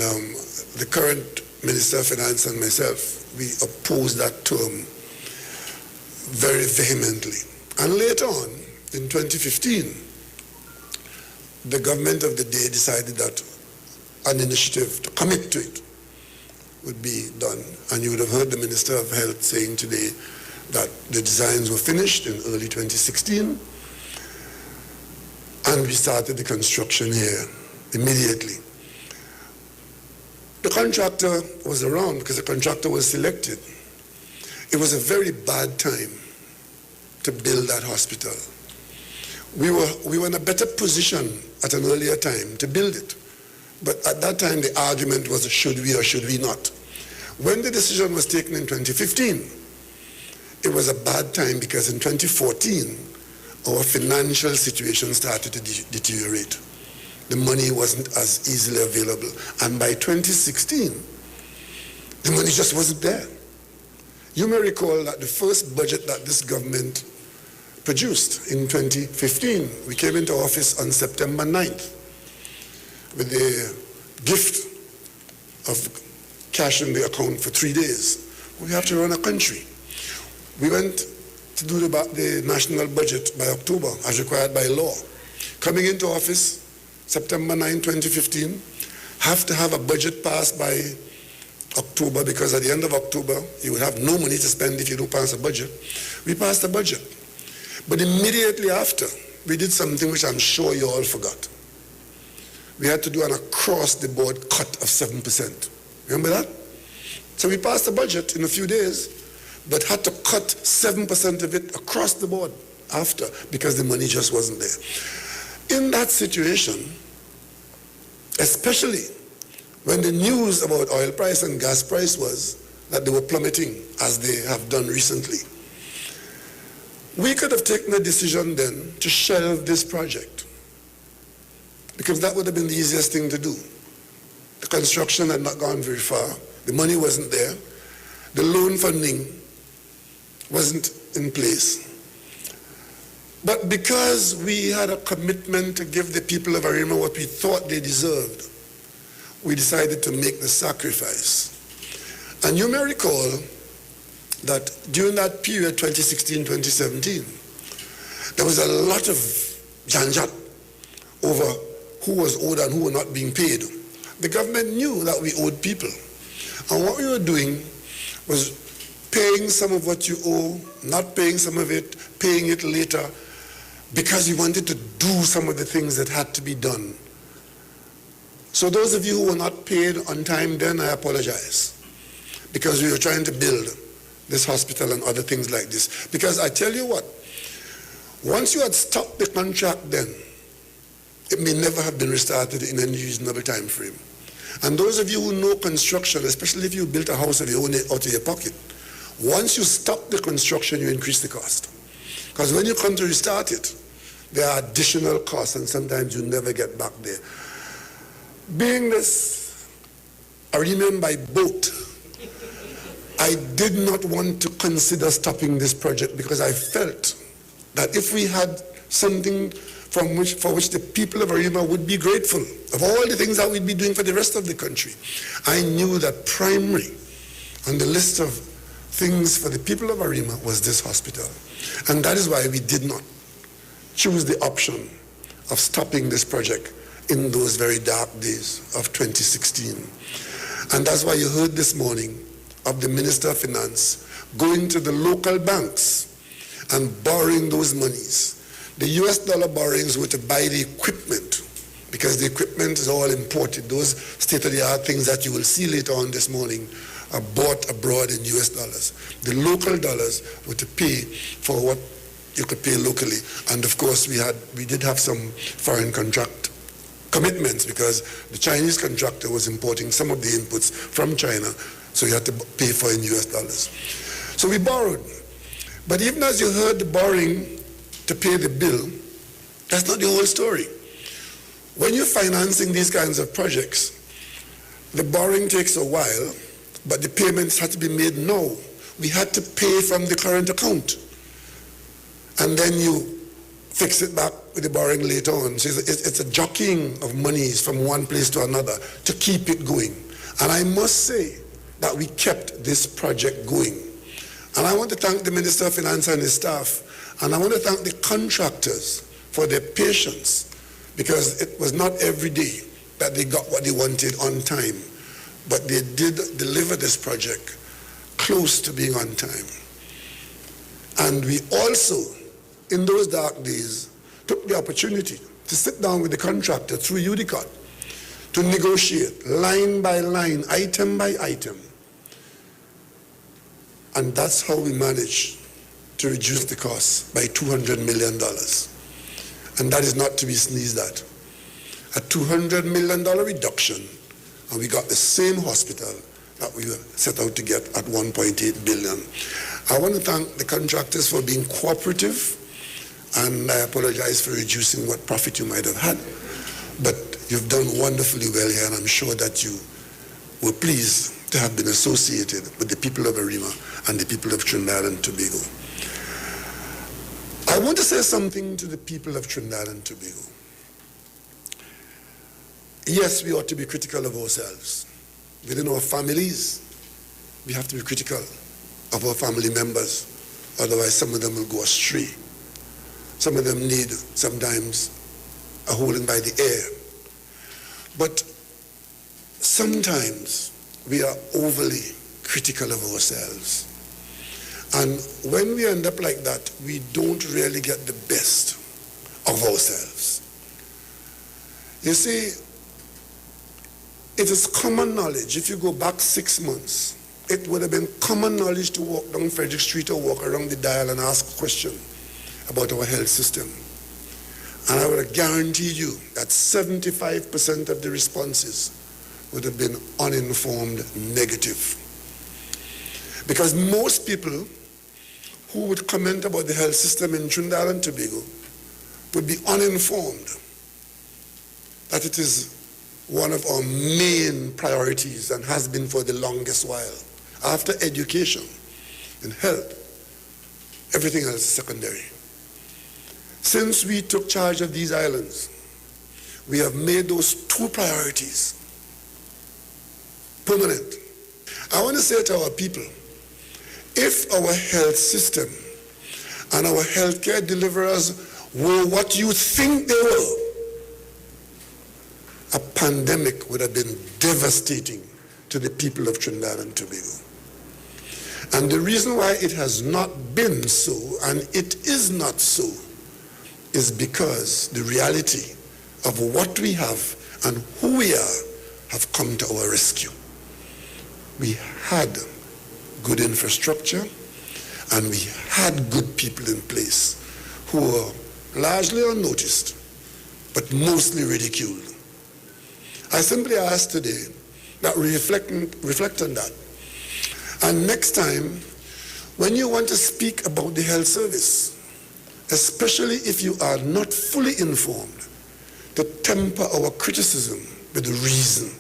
the current Minister of Finance and myself, we opposed that term very vehemently. And later on, in 2015, the government of the day decided that an initiative to commit to it would be done. And you would have heard the Minister of Health saying today that the designs were finished in early 2016, and we started the construction here immediately. The contractor was around because the contractor was selected. It was a very bad time to build that hospital. We were in a better position at an earlier time to build it But at that time, the argument was should we or should we not. When the decision was taken in 2015, it was a bad time because in 2014, our financial situation started to deteriorate. The money wasn't as easily available. And by 2016, the money just wasn't there. You may recall that the first budget that this government produced in 2015, we came into office on September 9th with the gift of cash in the account for 3 days. We have to run a country. We went to do the national budget by October, as required by law. Coming into office, September 9, 2015, have to have a budget passed by October, because at the end of October, you would have no money to spend if you don't pass a budget. We passed the budget. But immediately after, we did something which I'm sure you all forgot. We had to do an across-the-board cut of 7%. Remember that? So we passed the budget in a few days, but had to cut 7% of it across the board after, because the money just wasn't there. In that situation, especially when the news about oil price and gas price was that they were plummeting, as they have done recently, we could have taken a decision then to shelve this project, because that would have been the easiest thing to do. The construction had not gone very far. The money wasn't there. The loan funding wasn't in place. But because we had a commitment to give the people of Arima what we thought they deserved, we decided to make the sacrifice. And you may recall that during that period, 2016-2017, there was a lot of janjat over who was owed and who were not being paid. The government knew that we owed people. And what we were doing was paying some of what you owe, not paying some of it, paying it later, because we wanted to do some of the things that had to be done. So those of you who were not paid on time then, I apologize, because we were trying to build this hospital and other things like this. Because I tell you what, once you had stopped the contract then, it may never have been restarted in any reasonable time frame. And those of you who know construction, especially if you built a house of your own out of your pocket, once you stop the construction, you increase the cost. Because when you come to restart it, there are additional costs, and sometimes you never get back there. Being this Arimian by boat, I did not want to consider stopping this project, because I felt that if we had something for which the people of Arima would be grateful, of all the things that we'd be doing for the rest of the country, I knew that primary on the list of things for the people of Arima was this hospital. And that is why we did not choose the option of stopping this project in those very dark days of 2016. And that's why you heard this morning of the Minister of Finance going to the local banks and borrowing those monies. The US dollar borrowings were to buy the equipment, because the equipment is all imported. Those state-of-the-art things that you will see later on this morning are bought abroad in US dollars. The local dollars were to pay for what you could pay locally. And of course, we did have some foreign contract commitments, because the Chinese contractor was importing some of the inputs from China, so you had to pay for in US dollars. So we borrowed. But even as you heard the borrowing to pay the bill, that's not the whole story. When you're financing these kinds of projects, the borrowing takes a while, but the payments had to be made now. We had to pay from the current account, and then you fix it back with the borrowing later on. So it's a jockeying of monies from one place to another to keep it going. And I must say that we kept this project going. And I want to thank the Minister of Finance and his staff, and I want to thank the contractors for their patience, because it was not every day that they got what they wanted on time, but they did deliver this project close to being on time. And we also, in those dark days, took the opportunity to sit down with the contractor through UDICOT to negotiate line by line, item by item. And that's how we managed to reduce the cost by $200 million. And that is not to be sneezed at. a $200 million reduction, and we got the same hospital that we were set out to get at $1.8 billion. I want to thank the contractors for being cooperative, and I apologize for reducing what profit you might have had. But you've done wonderfully well here, and I'm sure that you were pleased to have been associated with the people of Arima and the people of Trinidad and Tobago. I want to say something to the people of Trinidad and Tobago. Yes, we ought to be critical of ourselves. Within our families, we have to be critical of our family members. Otherwise, some of them will go astray. Some of them need sometimes a holding by the ear. But sometimes we are overly critical of ourselves. And when we end up like that, we don't really get the best of ourselves. You see, it is common knowledge. If you go back 6 months, it would have been common knowledge to walk down Frederick Street or walk around the dial and ask a question about our health system. And I would have guaranteed you that 75% of the responses would have been uninformed negative. Because most people who would comment about the health system in Trinidad and Tobago would be uninformed that it is one of our main priorities and has been for the longest while. After education and health, everything else is secondary. Since we took charge of these islands, we have made those two priorities permanent. I want to say to our people, if our health system and our healthcare deliverers were what you think they were, a pandemic would have been devastating to the people of Trinidad and Tobago. And the reason why it has not been so, and it is not so, is because the reality of what we have and who we are have come to our rescue. We had good infrastructure, and we had good people in place who were largely unnoticed, but mostly ridiculed. I simply ask today that we reflect on that. And next time, when you want to speak about the health service, especially if you are not fully informed, to temper our criticism with reason.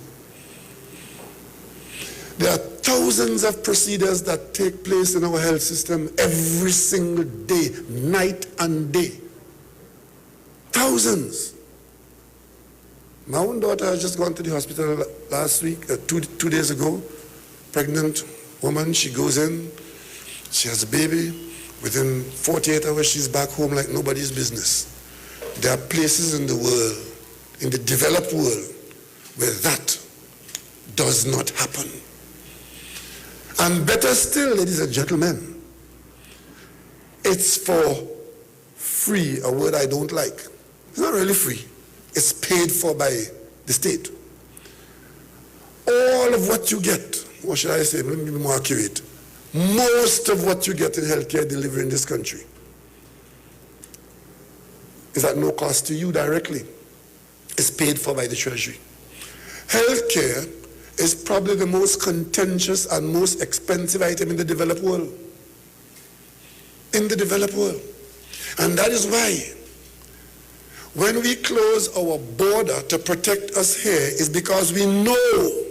There are thousands of procedures that take place in our health system every single day, night and day. Thousands. My own daughter has just gone to the hospital last week, two days ago, pregnant woman. She goes in, she has a baby. Within 48 hours, she's back home like nobody's business. There are places in the world, in the developed world, where that does not happen. And better still, ladies and gentlemen, it's for free, a word I don't like. It's not really free. It's paid for by the state. All of what you get, what should I say, let me be more accurate, most of what you get in healthcare delivery in this country is at no cost to you directly. It's paid for by the Treasury. Healthcare is probably the most contentious and most expensive item in the developed world. In the developed world. And that is why when we close our border to protect us here, is because we know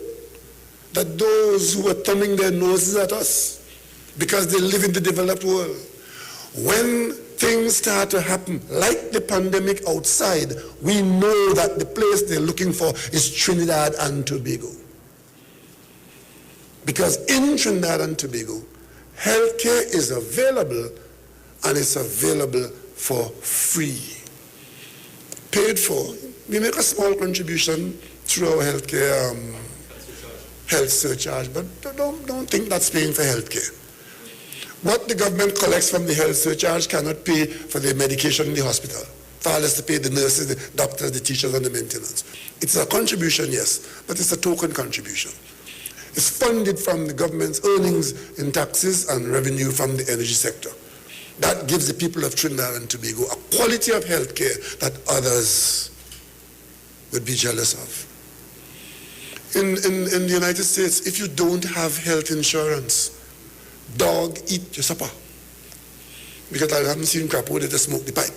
that those who are thumbing their noses at us, because they live in the developed world, when things start to happen, like the pandemic outside, we know that the place they're looking for is Trinidad and Tobago. Because in Trinidad and Tobago, healthcare is available, and it's available for free. Paid for. We make a small contribution through our healthcare health surcharge, but don't think that's paying for healthcare. What the government collects from the health surcharge cannot pay for the medication in the hospital, far less to pay the nurses, the doctors, the teachers, and the maintenance. It's a contribution, yes, but it's a token contribution. It's funded from the government's earnings in taxes and revenue from the energy sector. That gives the people of Trinidad and Tobago a quality of health care that others would be jealous of. In the United States, if you don't have health insurance, dog eat your supper. Because I haven't seen crap where they smoke the pipe.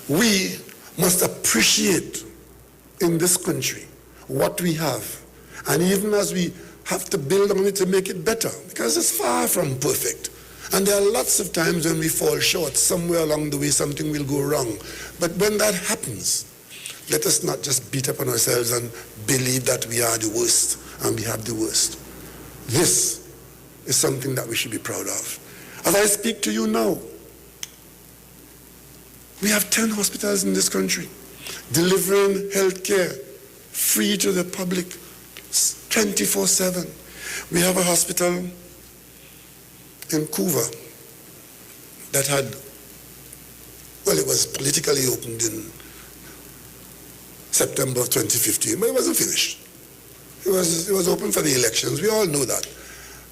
We must appreciate in this country what we have. And even as we have to build on it to make it better, because it's far from perfect. And there are lots of times when we fall short. Somewhere along the way, something will go wrong. But when that happens, let us not just beat up on ourselves and believe that we are the worst and we have the worst. This is something that we should be proud of. As I speak to you now, we have 10 hospitals in this country delivering health care free to the public 24/7. We have a hospital in Couva that had, well, it was politically opened in September of 2015, but it wasn't finished. It was open for the elections. We all know that.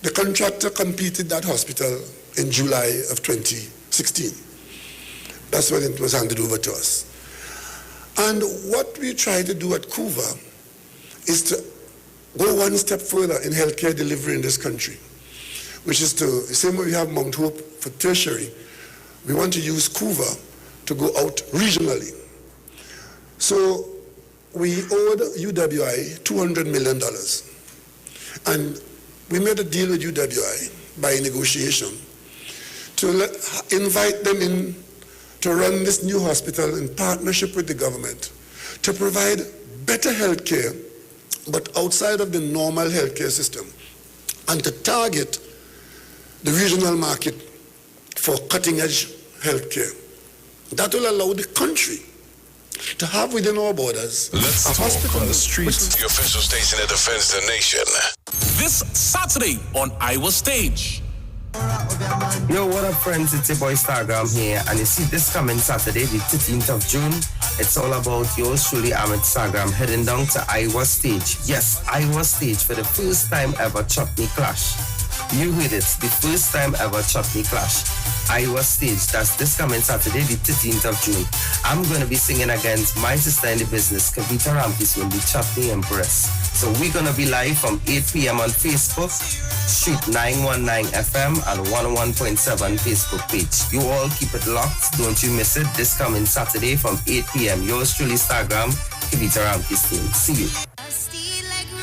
The contractor completed that hospital in July of 2016. That's when it was handed over to us. And what we try to do at Couva is to go one step further in healthcare delivery in this country, which is to, the same way we have Mount Hope for tertiary, we want to use Couva to go out regionally. So we owed UWI $200 million. And we made a deal with UWI by negotiation to invite them in to run this new hospital in partnership with the government to provide better health care, but outside of the normal healthcare system, and to target the regional market for cutting-edge healthcare. That will allow the country to have within our borders Let's a talk hospital on the streets. The official station that defends the nation. This Saturday on Iwer Stage. Yo, what up, friends? It's your boy Stargram here, and you see this coming Saturday, the 13th of June. It's all about yours truly, Ahmed Sagram, heading down to Iwer Stage. Yes, Iwer Stage for the first time ever Chutney Clash. You heard it, the first time ever Chutney Clash. Iwer Stage, that's this coming Saturday, the 13th of June. I'm going to be singing against my sister in the business, Kavita Rampis, will be Chutney Empress. So we're going to be live from 8 p.m. on Facebook, Street 919 FM and 101.7 Facebook page. You all keep it locked. Don't you miss it. This coming Saturday from 8 p.m. Yours truly, Instagram, Kavita Rampis. See you.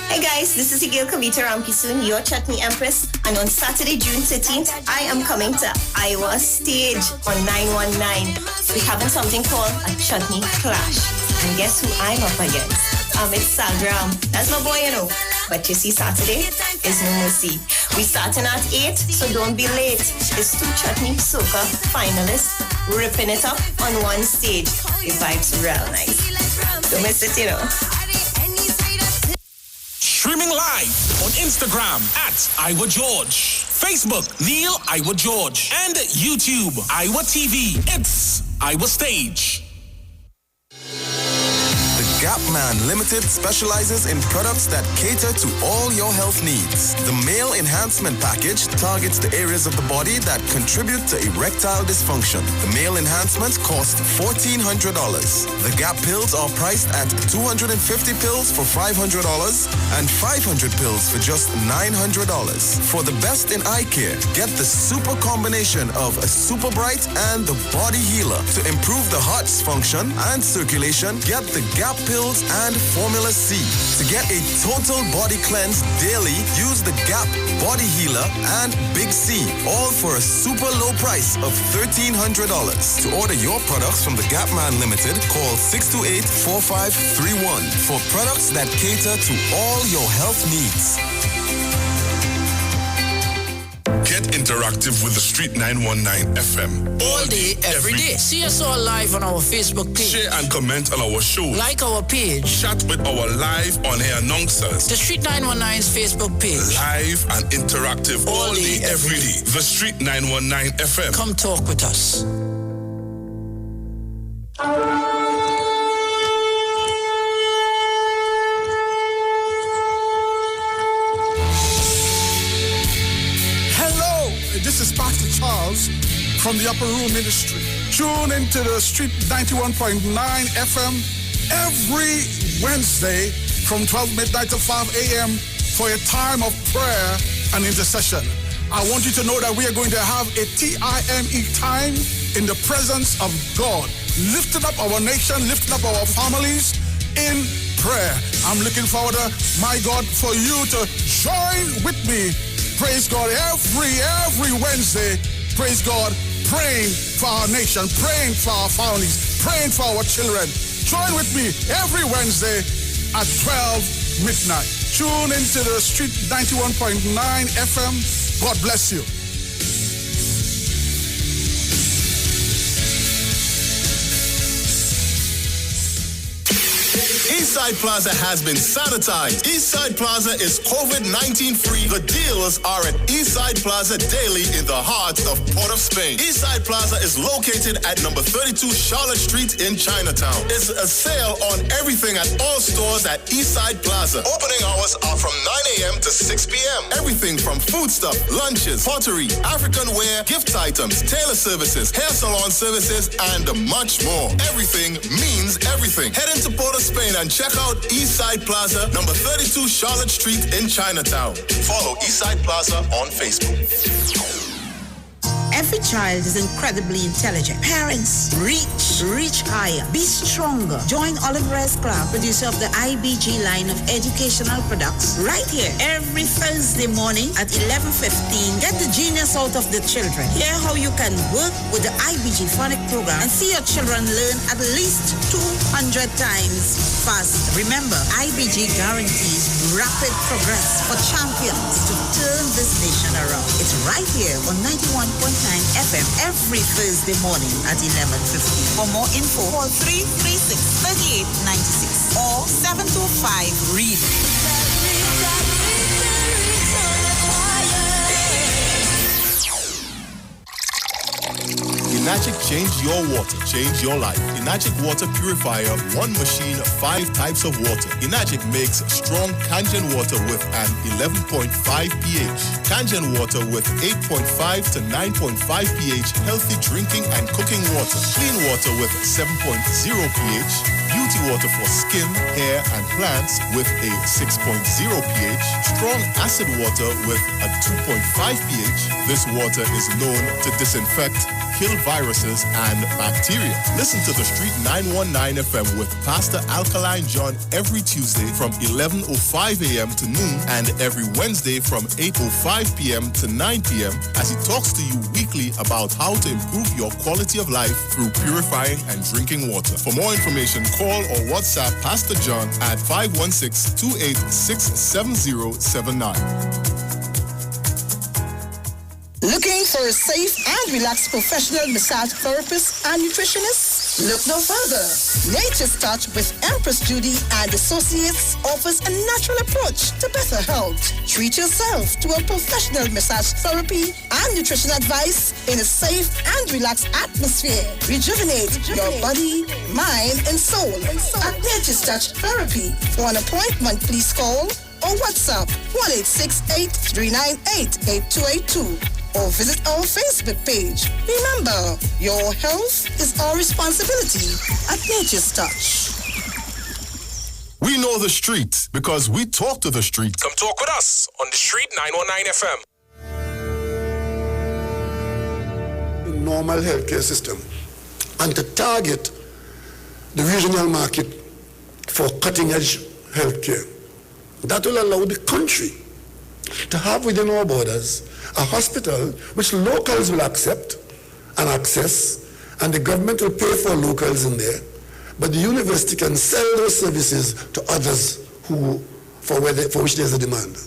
Hey guys, this is Iwer Tv, your Chutney Empress, and on Saturday, June 13th, I am coming to Iwer Stage on 919. We're having something called a Chutney Clash. And guess who I'm up against? Ahmed Sagram. That's my boy, you know. But you see, Saturday is no mercy. We starting at 8, so don't be late. It's 2 Chutney Soca finalists ripping it up on one stage. The vibe's real nice. Don't miss it, you know. Streaming live on Instagram at Iwer George, Facebook Neil Iwer George, and YouTube Iwer TV. It's Iwer Stage. Gap Man Limited specializes in products that cater to all your health needs. The Male Enhancement Package targets the areas of the body that contribute to erectile dysfunction. The Male Enhancement costs $1,400. The Gap pills are priced at 250 pills for $500 and 500 pills for just $900. For the best in eye care, get the super combination of a Super Bright and the Body Healer. To improve the heart's function and circulation, get the Gap pills and Formula C. To get a total body cleanse daily, use the Gap Body Healer and Big C, all for a super low price of $1,300. To order your products from the Gap Man Limited, call 628-4531 for products that cater to all your health needs. Get interactive with the Street 919 FM. All day, every day. See us all live on our Facebook page. Share and comment on our show. Like our page. Chat with our live on-air announcers. The Street 919's Facebook page. Live and interactive all day, every day. The Street 919 FM. Come talk with us. This is Pastor Charles from the Upper Room Ministry. Tune into the Street 91.9 FM every Wednesday from 12 midnight to 5 a.m. for a time of prayer and intercession. I want you to know that we are going to have a TIME time in the presence of God, lifting up our nation, lifting up our families in prayer. I'm looking forward to, my God, for you to join with me. Praise God, every Wednesday, praise God, praying for our nation, praying for our families, praying for our children. Join with me every Wednesday at 12 midnight. Tune into the Street 91.9 FM. God bless you. Eastside Plaza has been sanitized. Eastside Plaza is COVID-19 free. The deals are at Eastside Plaza daily in the heart of Port of Spain. Eastside Plaza is located at number 32 Charlotte Street in Chinatown. It's a sale on everything at all stores at Eastside Plaza. Opening hours are from 9 a.m. to 6 p.m. Everything from foodstuff, lunches, pottery, African wear, gift items, tailor services, hair salon services, and much more. Everything means everything. Head into Port of Spain and check out Eastside Plaza, number 32 Charlotte Street in Chinatown. Follow Eastside Plaza on Facebook. Every child is incredibly intelligent. Parents, reach higher. Be stronger. Join Olive Reyes Clark, producer of the IBG line of educational products, right here every Thursday morning at 11:15. Get the genius out of the children. Hear how you can work with the IBG phonic program and see your children learn at least 200 times faster. Remember, IBG guarantees rapid progress for champions to turn this nation around. It's right here on 91.9 FM every Thursday morning at 11:15. For more info, call 336-3896 or 725-READ. Enagic changed your water, change your life. Enagic Water Purifier, one machine, 5 types of water. Enagic makes strong Kangen water with an 11.5 pH. Kangen water with 8.5 to 9.5 pH, healthy drinking and cooking water. Clean water with 7.0 pH. Beauty water for skin, hair, and plants with a 6.0 pH. Strong acid water with a 2.5 pH. This water is known to disinfect, kill viruses and bacteria. Listen to the Street 919 FM with Pastor Alkaline John every Tuesday from 11:05 a.m. to noon and every Wednesday from 8:05 p.m. to 9 p.m. as he talks to you weekly about how to improve your quality of life through purifying and drinking water. For more information, call or WhatsApp Pastor John at 516-286-7079. Looking for a safe and relaxed professional massage therapist and nutritionist? Look no further. Nature's Touch with Empress Judy and Associates offers a natural approach to better health. Treat yourself to a professional massage therapy and nutrition advice in a safe and relaxed atmosphere. Rejuvenate your body, mind, and soul at Nature's Touch Therapy. For an appointment, please call or WhatsApp 1-868-398-8282. or visit our Facebook page. Remember, your health is our responsibility at Nature's Touch. We know the street because we talk to the street. Come talk with us on the Street 919 FM. The normal healthcare system and to target the regional market for cutting-edge healthcare. That will allow the country to have within our borders a hospital which locals will accept and access, and the government will pay for locals in there, but the university can sell those services to others for which there's a demand.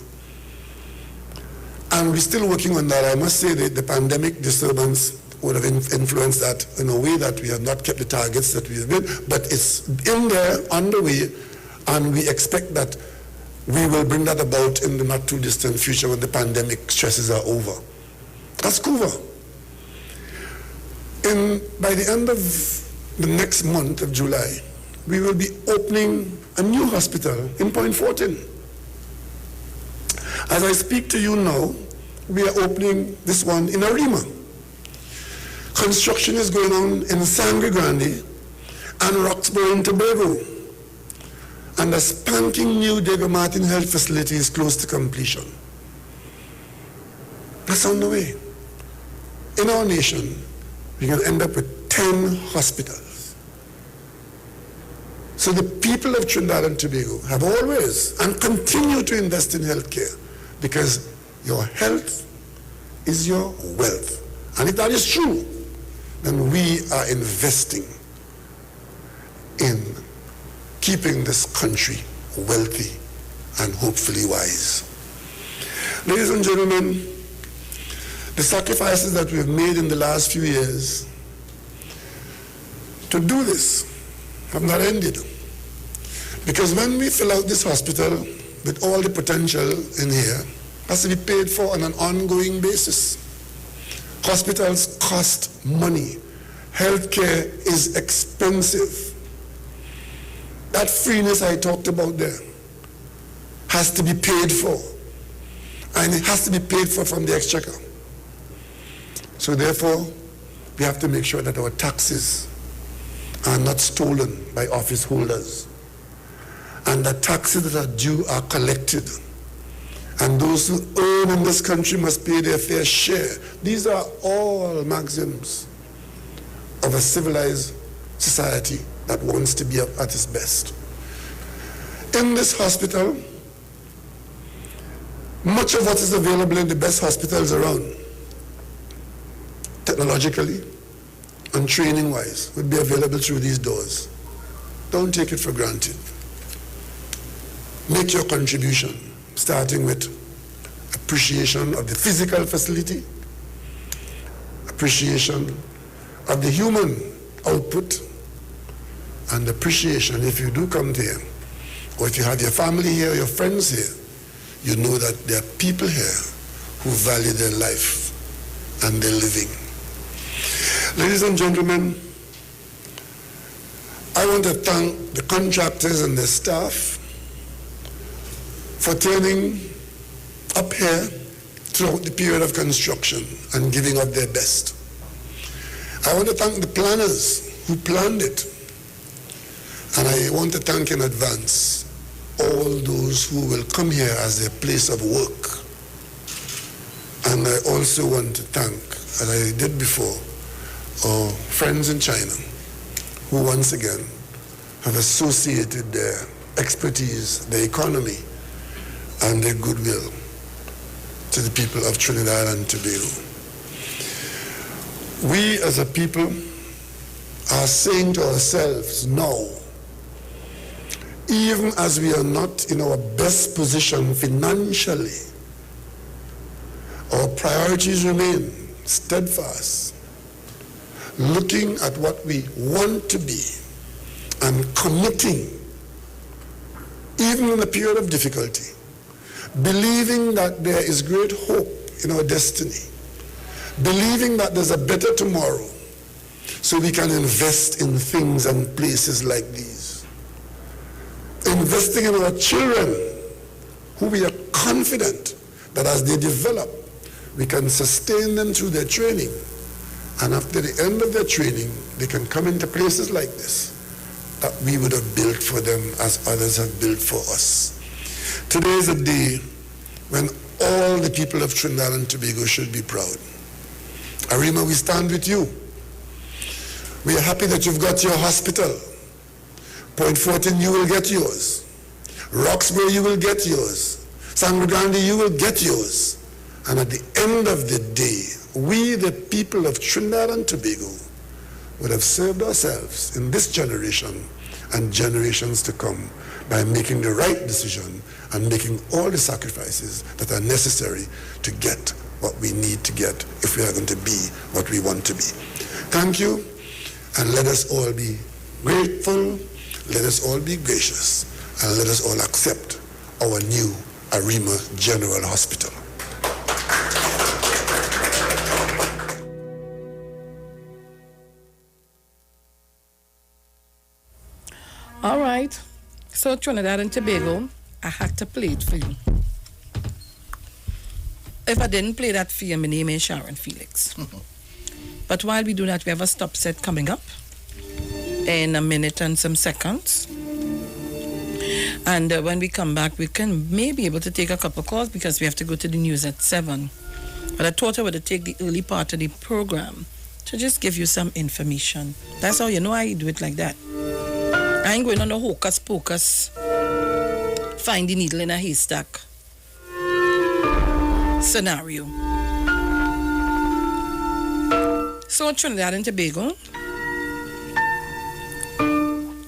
And we're still working on that. I must say that the pandemic disturbance would have influenced that in a way that we have not kept the targets that we have been, but it's in there, underway, and we expect that we will bring that about in the not too distant future when the pandemic stresses are over. That's cool. By the end of the next month of July, we will be opening a new hospital in Point Fortin. As I speak to you now, we are opening this one in Arima. Construction is going on in Sangre Grande and Roxborough in Tobago. And the spanking new Diego Martin Health Facility is close to completion. That's on the way. In our nation, we can end up with 10 hospitals. So the people of Trinidad and Tobago have always and continue to invest in healthcare because your health is your wealth. And if that is true, then we are investing in keeping this country wealthy and hopefully wise. Ladies and gentlemen, the sacrifices that we've made in the last few years to do this have not ended. Because when we fill out this hospital with all the potential in here, it has to be paid for on an ongoing basis. Hospitals cost money. Healthcare is expensive. That freeness I talked about there has to be paid for. And it has to be paid for from the exchequer. So therefore, we have to make sure that our taxes are not stolen by office holders. And the taxes that are due are collected. And those who earn in this country must pay their fair share. These are all maxims of a civilized society that wants to be at its best. In this hospital, much of what is available in the best hospitals around, technologically and training-wise, would be available through these doors. Don't take it for granted. Make your contribution, starting with appreciation of the physical facility, appreciation of the human output, and appreciation if you do come here, or if you have your family here, your friends here, you know that there are people here who value their life and their living. Ladies and gentlemen, I want to thank the contractors and their staff for turning up here throughout the period of construction and giving up their best. I want to thank the planners who planned it. And I want to thank in advance all those who will come here as their place of work. And I also want to thank, as I did before, our friends in China, who once again have associated their expertise, their economy, and their goodwill to the people of Trinidad and Tobago. We as a people are saying to ourselves now, even as we are not in our best position financially, our priorities remain steadfast, looking at what we want to be and committing, even in a period of difficulty, believing that there is great hope in our destiny, believing that there's a better tomorrow, so we can invest in things and places like these. Investing in our children, who we are confident that as they develop, we can sustain them through their training. And after the end of their training, they can come into places like this that we would have built for them as others have built for us. Today is a day when all the people of Trinidad and Tobago should be proud. Arima, we stand with you. We are happy that you've got your hospital. Point 14, you will get yours. Roxbury, you will get yours. San Grande, you will get yours. And at the end of the day, we, the people of Trinidad and Tobago, would have served ourselves in this generation and generations to come by making the right decision and making all the sacrifices that are necessary to get what we need to get if we are going to be what we want to be. Thank you, and let us all be grateful, let us all be gracious, and let us all accept our new Arima General Hospital. All right. So Trinidad and Tobago, I had to play it for you. If I didn't play that for you, my name is Sharon Felix. But while we do that, we have a stop set coming up in a minute and some seconds. And when we come back, we may be able to take a couple calls because we have to go to the news at 7. But I thought I would take the early part of the program to just give you some information. That's how you know I do it like that. I ain't going on a hocus pocus, find the needle in a haystack scenario. So Trinidad and Tobago,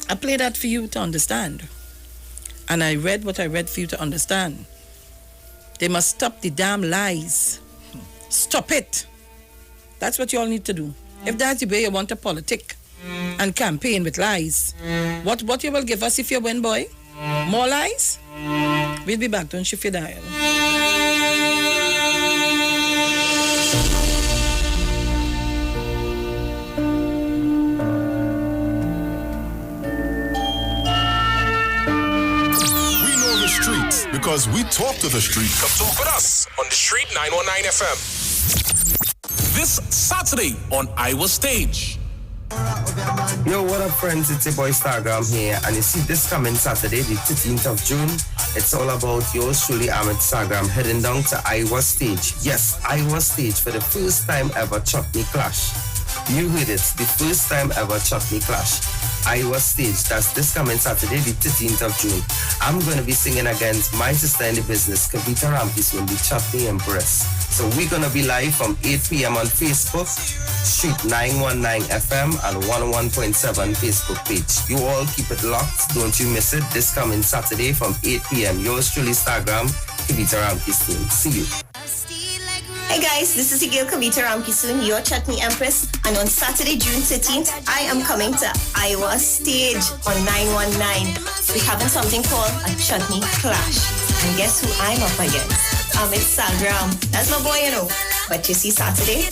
I play that for you to understand. And I read what I read for you to understand. They must stop the damn lies. Stop it. That's what you all need to do. If that's the way you want to politic and campaign with lies, what you will give us if you win, boy? More lies? We'll be back. Don't shift your dial. Because we talk to the street. Come talk with us on the Street 919 FM. This Saturday on Iwer Stage. Yo, what up, friends? It's your boy Stargram here, and you see this coming Saturday, the 13th of June. It's all about yours truly, Ahmed Stargram, heading down to Iwer Stage. Yes, Iwer Stage for the first time ever Chutney Clash. You heard it, the first time ever Chutney Clash. Iwer Stage, that's this coming Saturday, the 13th of June. I'm going to be singing against my sister in the business, Kavita Rampis, will be Chutney Empress. So we're going to be live from 8 p.m. on Facebook, Street 919 FM and 101.7 Facebook page. You all keep it locked, don't you miss it. This coming Saturday from 8 p.m. Yours truly, Instagram, Kavita Rampis team. See you. Hey guys, this is Iwer Tv, your Chutney Empress, and on Saturday, June 13th, I am coming to Iwer Stage on 919. We're having something called a Chutney Clash. And guess who I'm up against? Ahmed Stargram. That's my boy, you know. But you see, Saturday,